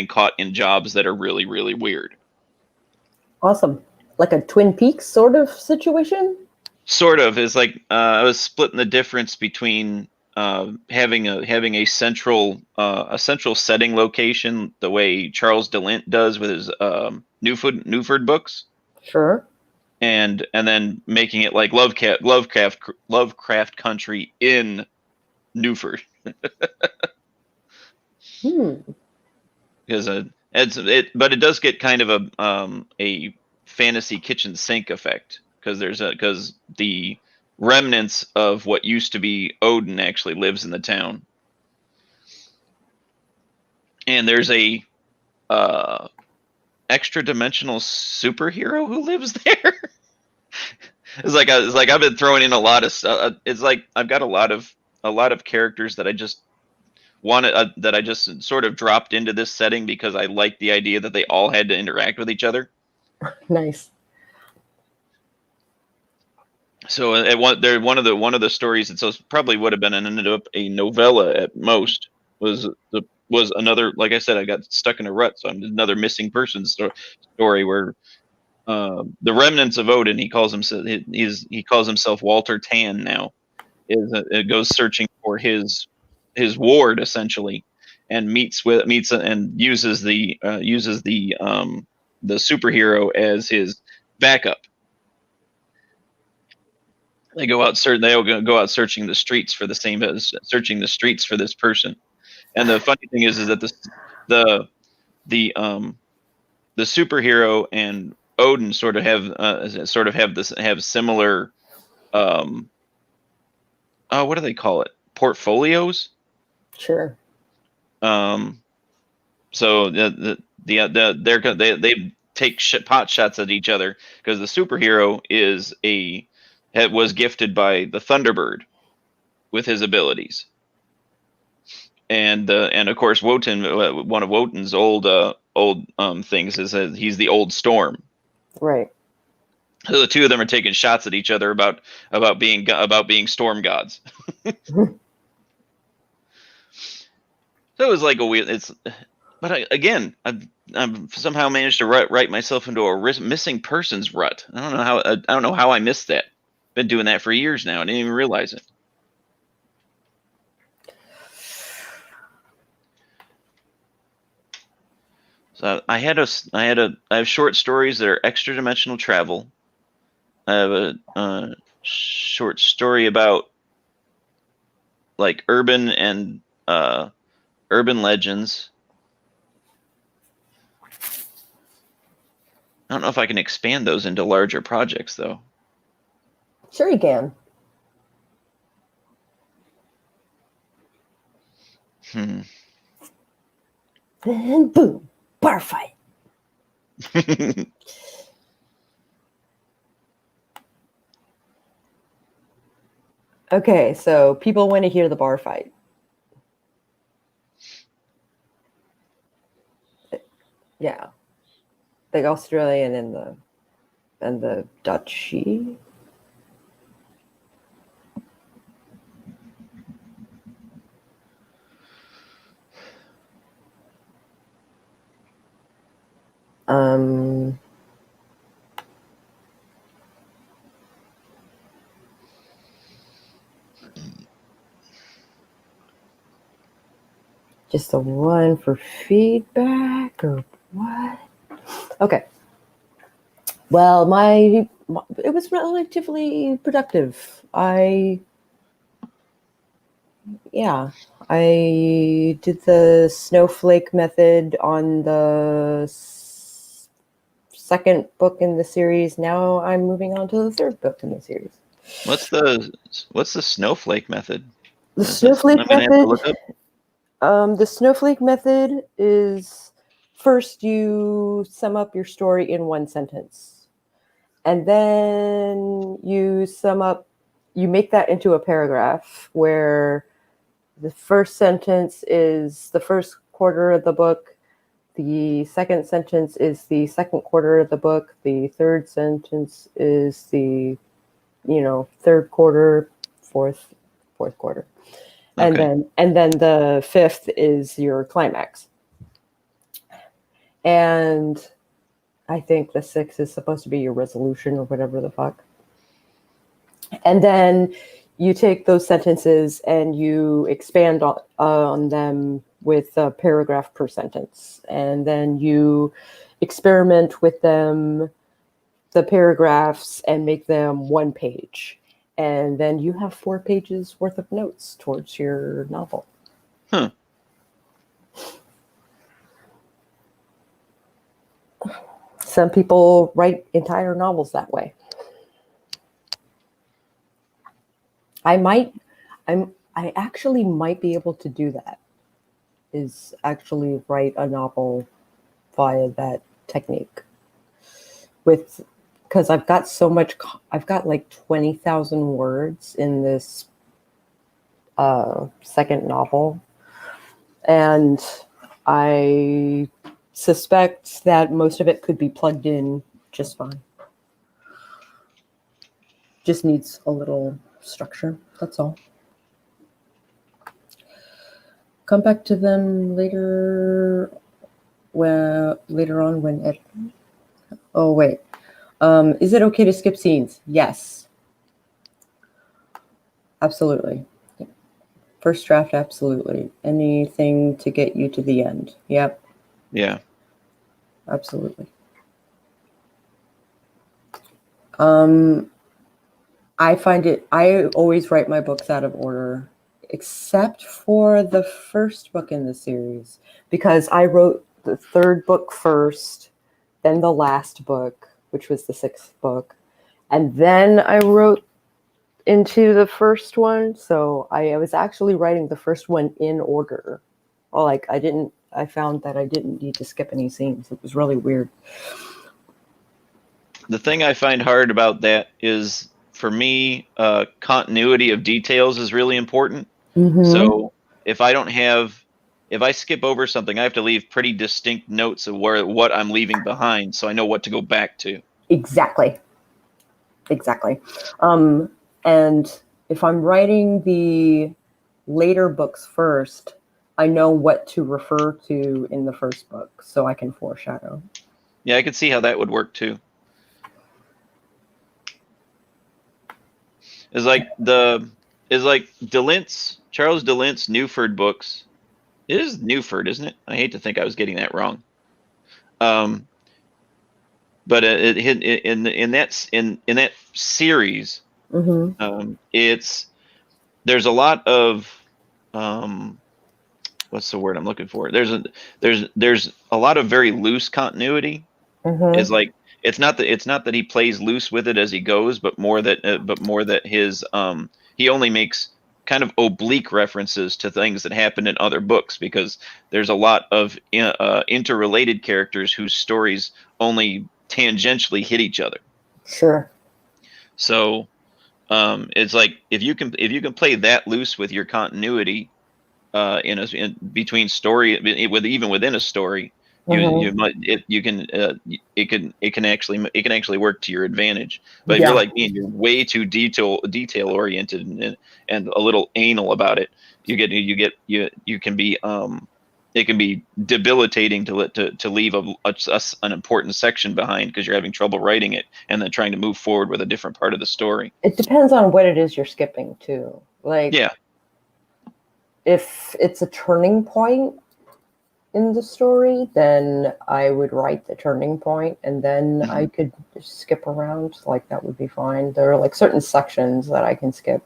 caught in jobs that are really, really weird. Awesome. Like a Twin Peaks sort of situation? Sort of. Is like I was splitting the difference between having a central setting location, the way Charles DeLint does with his Newford books. Sure. And then making it like Lovecraft country in Newford. Because but it does get kind of a fantasy kitchen sink effect, because the remnants of what used to be Odin actually lives in the town, and there's a extra dimensional superhero who lives there. It's like I've been throwing in a lot of stuff. It's like I've got a lot of characters that I just wanted, that I just sort of dropped into this setting because I liked the idea that they all had to interact with each other. Nice. So one of the stories that probably would have ended up a novella at most was another, like I said, I got stuck in a rut, so I'm another missing person story where the remnants of Odin, he calls himself Walter Tan now, it goes searching for his ward essentially, and meets and uses the superhero as his backup. They go out searching the streets for this person. And the funny thing is that the superhero and Odin sort of have similar what do they call it? Portfolios. Sure. So they take pot shots at each other, because the superhero was gifted by the Thunderbird with his abilities, and of course Wotan, one of Wotan's old things is that he's the old Storm. Right. So the two of them are taking shots at each other about being storm gods. So it was like a weird. But I've somehow managed to write myself into a missing persons rut. I don't know how I missed that. Been doing that for years now. I didn't even realize it. So I have short stories that are extra dimensional travel. I have a short story about like urban legends. I don't know if I can expand those into larger projects, though. Sure you can. And boom, bar fight. Okay, so people want to hear the bar fight. Yeah. The Australian and the Dutchy. Um, just the one for feedback or what? Okay. Well, it was relatively productive. I did the snowflake method on the second book in the series. Now I'm moving on to the third book in the series. What's the snowflake method? The Is this something snowflake I'm gonna have to method. look up? The snowflake method is first you sum up your story in one sentence, and then you make that into a paragraph where the first sentence is the first quarter of the book, the second sentence is the second quarter of the book, the third sentence is the third quarter, fourth quarter. Okay. And then the fifth is your climax. And I think the sixth is supposed to be your resolution or whatever the fuck. And then you take those sentences and you expand on them with a paragraph per sentence. And then you experiment with them, the paragraphs, and make them one page. And then you have 4 pages worth of notes towards your novel. Huh. Some people write entire novels that way. I actually might be able to do that. Is actually write a novel via that technique. Because I've got so much, I've got like 20,000 words in this second novel. And I suspect that most of it could be plugged in just fine. Just needs a little structure, that's all. Come back to them later on when editing. Oh, wait. Is it okay to skip scenes? Yes. Absolutely. First draft, absolutely. Anything to get you to the end. Yep. Yeah. Absolutely. I always write my books out of order, except for the first book in the series, because I wrote the third book first, then the last book, which was the 6th book, and then I wrote into the first one. So I was actually writing the first one in order. Well, I found that I didn't need to skip any scenes. It was really weird. The thing I find hard about that is, for me, continuity of details is really important. Mm-hmm. So if I skip over something, I have to leave pretty distinct notes of what I'm leaving behind, so I know what to go back to. Exactly. And if I'm writing the later books first, I know what to refer to in the first book, so I can foreshadow. Yeah, I could see how that would work too. It's like Charles DeLint's Newford books. It is Newford, isn't it? I hate to think I was getting that wrong. But in that series, Mm-hmm. There's a lot of what's the word I'm looking for? There's a lot of very loose continuity. Mm-hmm. Is like it's not that he plays loose with it as he goes, but more that his he only makes kind of oblique references to things that happened in other books, because there's a lot of interrelated characters whose stories only tangentially hit each other. Sure. So it's like if you can play that loose with your continuity between story, even within a story, it can actually work to your advantage. But if you're like me and you're way too detail oriented and a little anal about it, you can be it can be debilitating to leave an important section behind because you're having trouble writing it and then trying to move forward with a different part of the story. It depends on what it is you're skipping too. Like, Yeah. if it's a turning point in the story, then I would write the turning point and then I could skip around. Like, that would be fine. There are like certain sections that I can skip.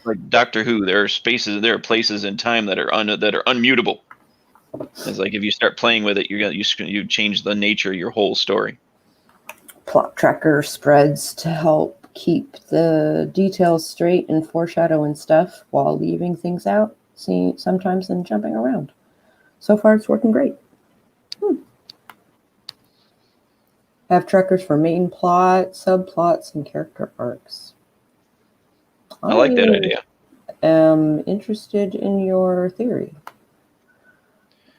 Like Doctor Who, there are places in time that are unmutable. It's like if you start playing with it, you change the nature of your whole story. Plot tracker spreads to help keep the details straight and foreshadow and stuff while leaving things out. See, sometimes then jumping around. So far, it's working great. Have trackers for main plot, subplots, and character arcs. I like that idea. Am interested in your theory.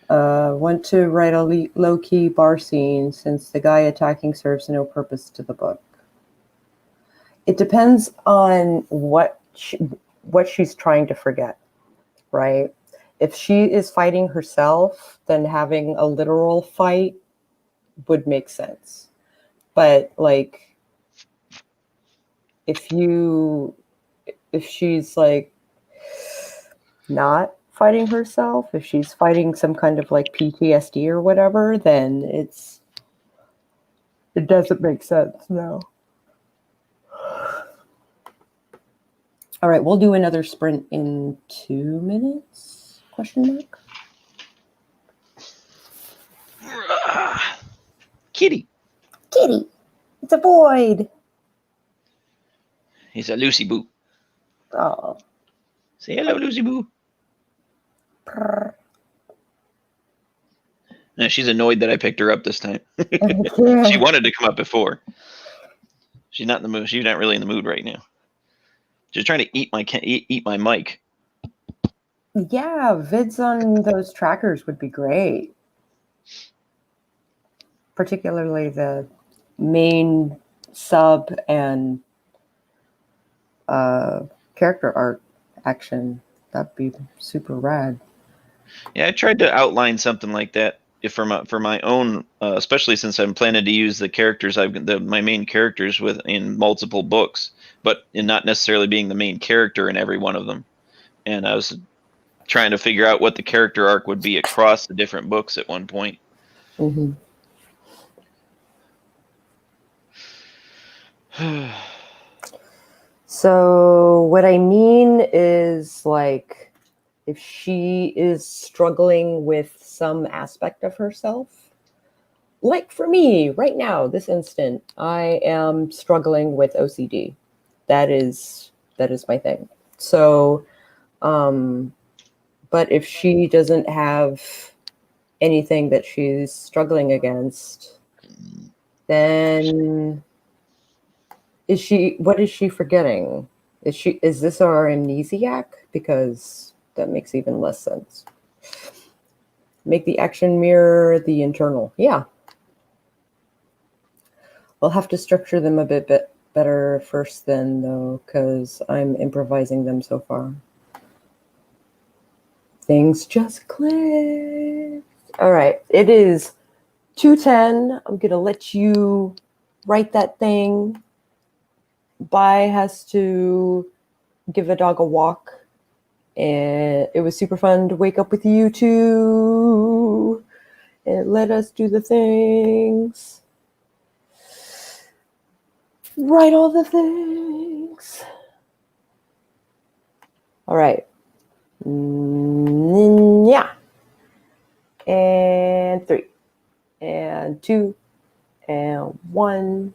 Want to write a low-key bar scene since the guy attacking serves no purpose to the book. It depends on what she's trying to forget, right? If she is fighting herself, then having a literal fight would make sense. But like, if she's like not fighting herself, if she's fighting some kind of like PTSD or whatever, then it doesn't make sense. No. All right, we'll do another sprint in 2 minutes? Question mark. Kitty. Kitty. It's a void. He's a Lucy Boo. Oh. Say hello, Lucy Boo. Purr. No, she's annoyed that I picked her up this time. Yeah. She wanted to come up before. She's not in the mood. She's not really in the mood right now. She's trying to eat my mic. Yeah, vids on those trackers would be great. Particularly the main sub and character art action. That'd be super rad. Yeah, I tried to outline something like that for my own, especially since I'm planning to use the characters my main characters in multiple books, but in not necessarily being the main character in every one of them. And I was trying to figure out what the character arc would be across the different books at one point. Mm-hmm. So what I mean is, like, if she is struggling with some aspect of herself, like for me right now, this instant, I am struggling with OCD. That is my thing. So, but if she doesn't have anything that she's struggling against, then what is she forgetting? Is this our amnesiac? Because that makes even less sense. Make the action mirror the internal. Yeah. We'll have to structure them a bit better first then, though, because I'm improvising them so far. Things just clicked. All right. It is 2:10. I'm going to let you write that thing. Bai has to give a dog a walk. And it was super fun to wake up with you two. And let us do the things. Write all the things. All right. Yeah. And 3. And 2. And 1.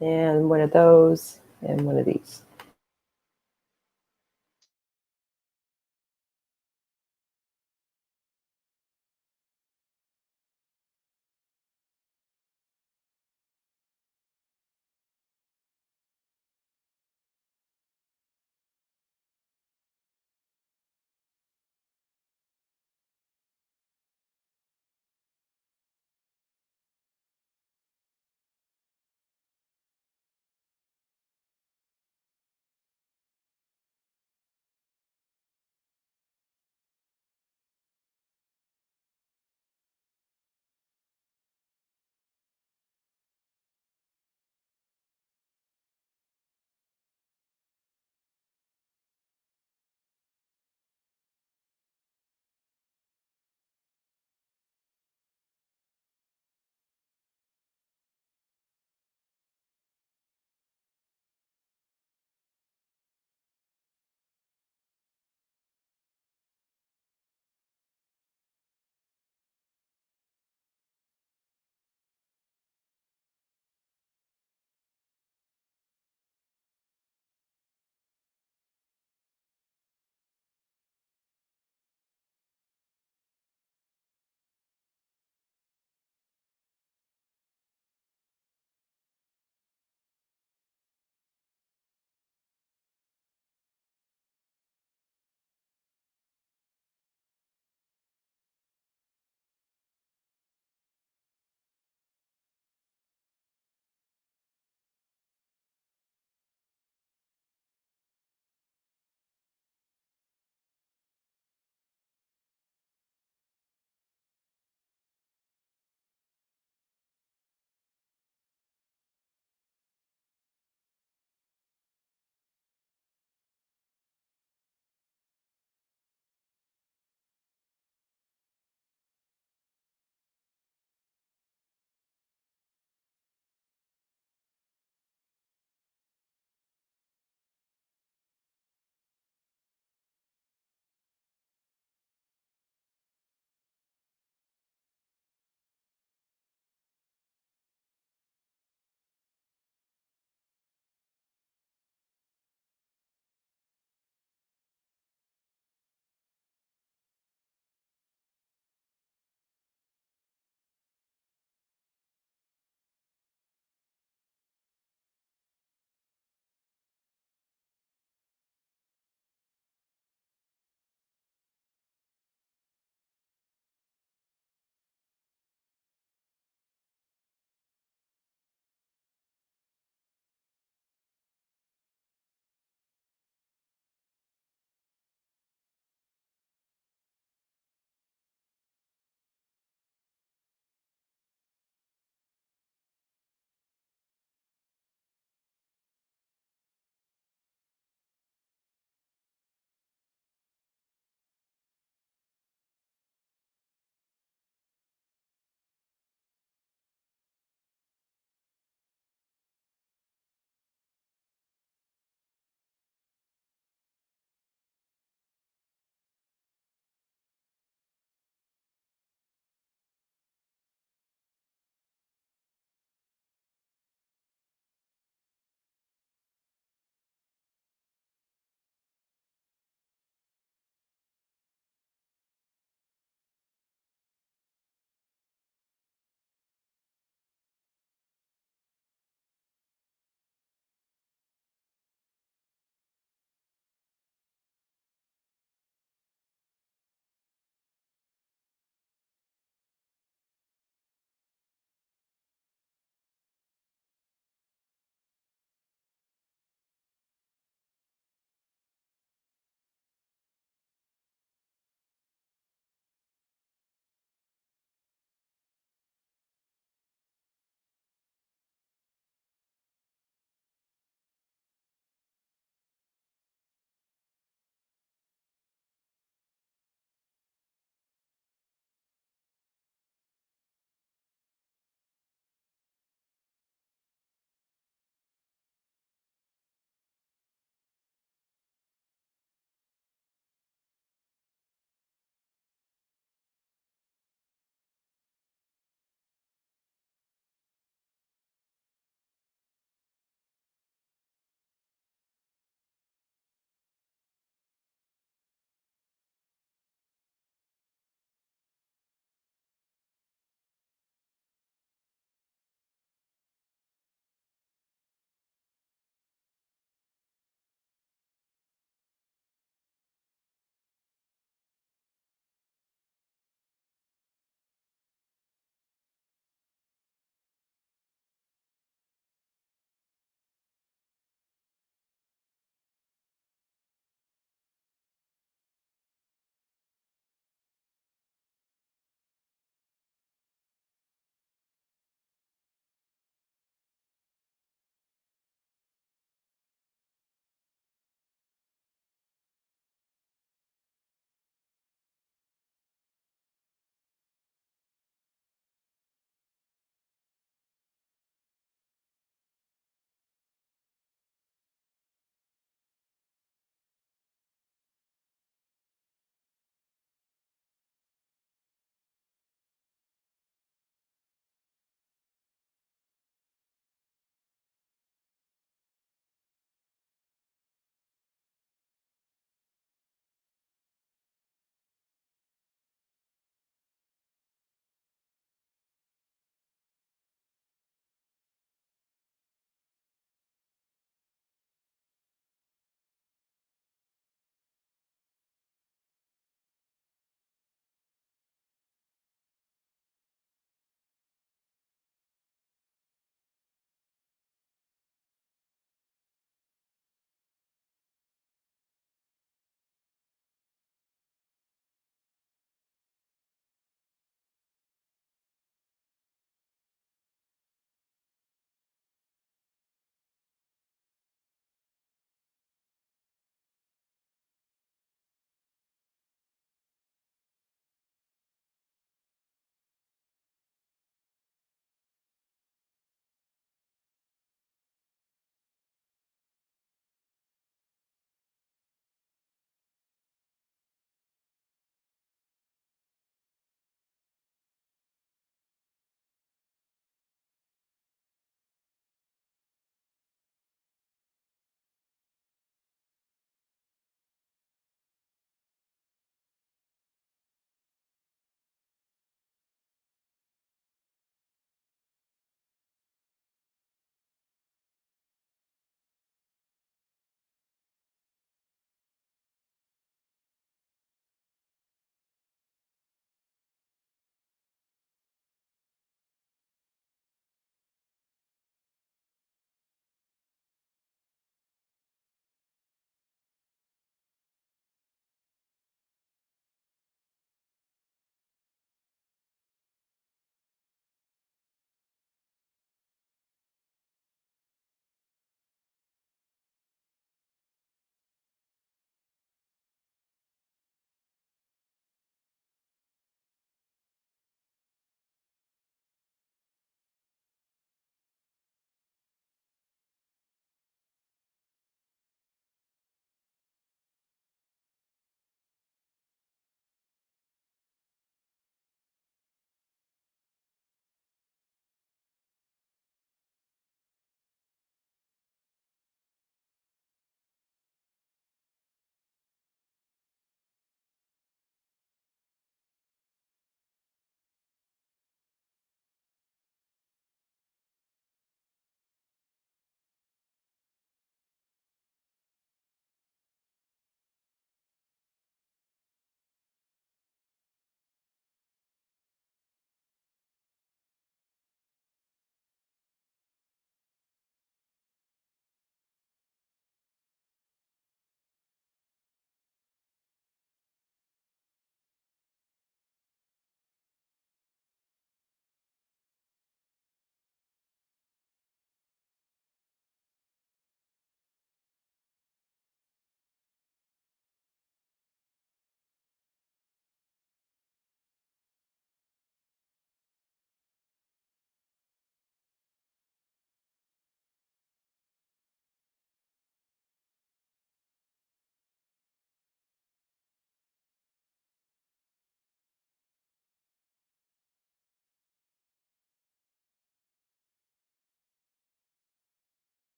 And one of those. And one of these.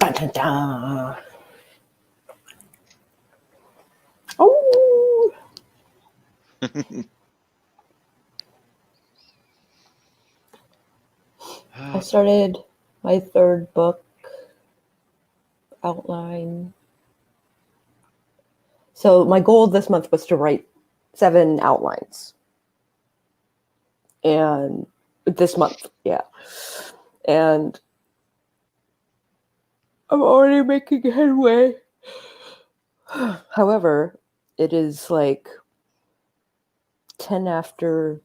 Dun, dun, dun. Oh, I started my third book outline. So my goal this month was to write 7 outlines. And this month, yeah. And I'm already making headway. However, it is like 10 after.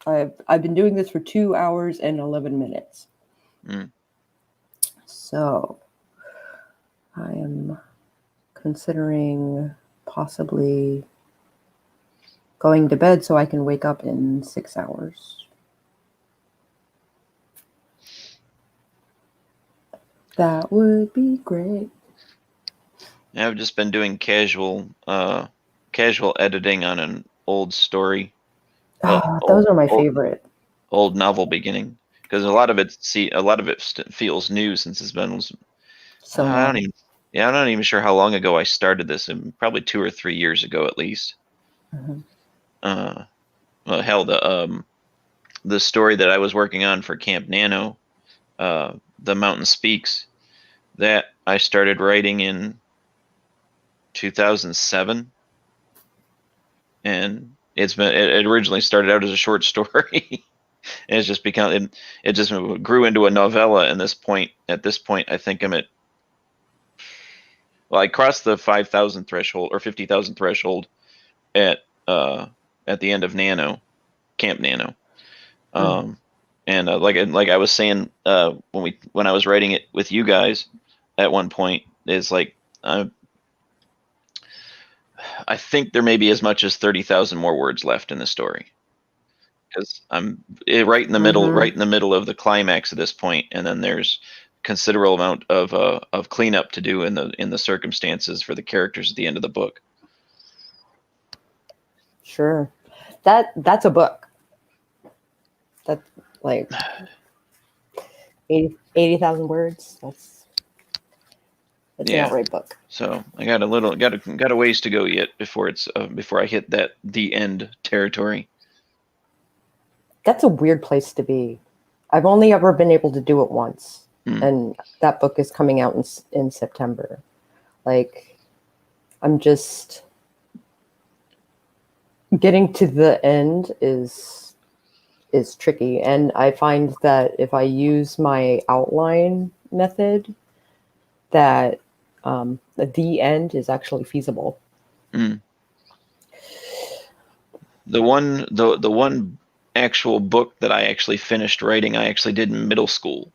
I've been doing this for 2 hours and 11 minutes. So I am considering possibly going to bed so I can wake up in 6 hours. That would be great. I've just been doing casual editing on an old story. Those are my favorite. Old novel beginning, because a lot of it feels new since it's been. So I'm not even sure how long ago I started this. Probably 2 or 3 years ago at least. Mm-hmm. Well, hell, the story that I was working on for Camp Nano, The Mountain Speaks, that I started writing in 2007, and it originally started out as a short story. And it's just become it just grew into a novella. And at this point, I think I'm at. Well, I crossed the 5,000 threshold or 50,000 threshold at the end of Camp Nano. And like I was saying when I was writing it with you guys at one point, is like I think there may be as much as 30,000 more words left in the story, because I'm right in the middle of the climax at this point, and then there's considerable amount of cleanup to do in the circumstances for the characters at the end of the book. Sure, that's a book. That's like 80,000 words. That's an outright book. So I got a ways to go yet before I hit the end territory. That's a weird place to be. I've only ever been able to do it once, and that book is coming out in September. Like, I'm just getting to the end is tricky, and I find that if I use my outline method, that the end is actually feasible. The one actual book that I actually finished writing, I actually did in middle school,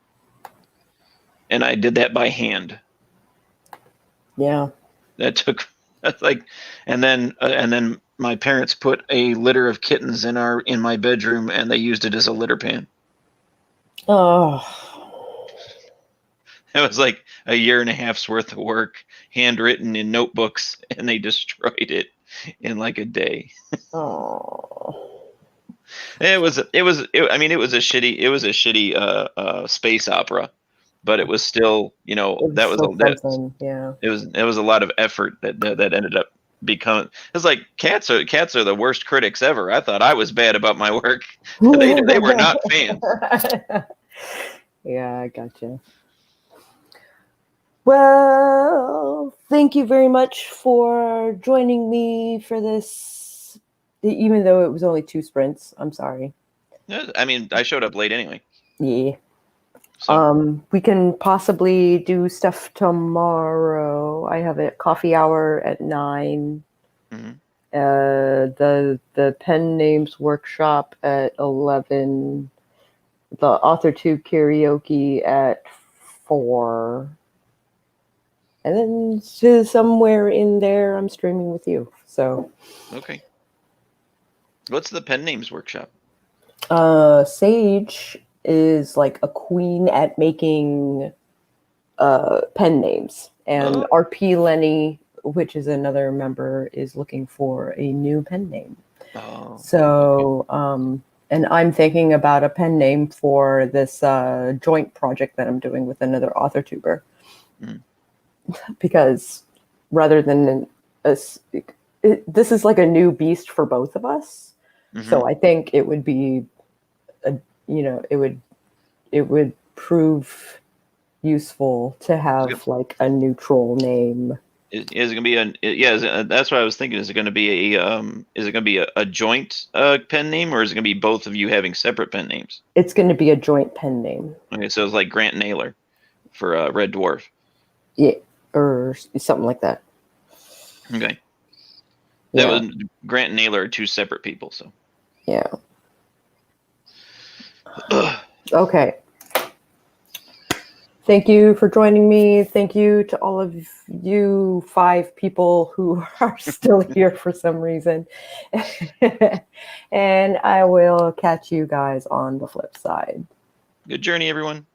and I did that by hand. Yeah, that took and then my parents put a litter of kittens in my bedroom, and they used it as a litter pan. Oh, It was like a year and a half's worth of work, handwritten in notebooks, and they destroyed it in like a day. oh. It was a shitty space opera, but it was still, that was something. Yeah, it was a lot of effort that ended up becoming. It's like cats are the worst critics ever. I thought I was bad about my work. They were not fans. Yeah, I gotcha. Well, thank you very much for joining me for this, even though it was only 2 sprints. I'm sorry. I mean, I showed up late anyway. Yeah. So. We can possibly do stuff tomorrow. I have a coffee hour at 9. Mm-hmm. The pen names workshop at 11. The author 2 karaoke at 4. And then to somewhere in there, I'm streaming with you. So. Okay. What's the pen names workshop? Sage is like a queen at making pen names, and RP Lenny, which is another member, is looking for a new pen name. So And I'm thinking about a pen name for this joint project that I'm doing with another author tuber. Mm. Because rather than this is like a new beast for both of us. Mm-hmm. So I think it would be, it would prove useful to have like a neutral name. Is it gonna be that's what I was thinking. Is it gonna be a joint pen name, or is it gonna be both of you having separate pen names? It's going to be a joint pen name. Okay, so it's like Grant Naylor for Red Dwarf. Yeah, or something like that. Okay. Yeah. That was Grant and Naylor are two separate people, so. Yeah. Okay. Thank you for joining me. Thank you to all of you 5 people who are still here for some reason. And I will catch you guys on the flip side. Good journey, everyone.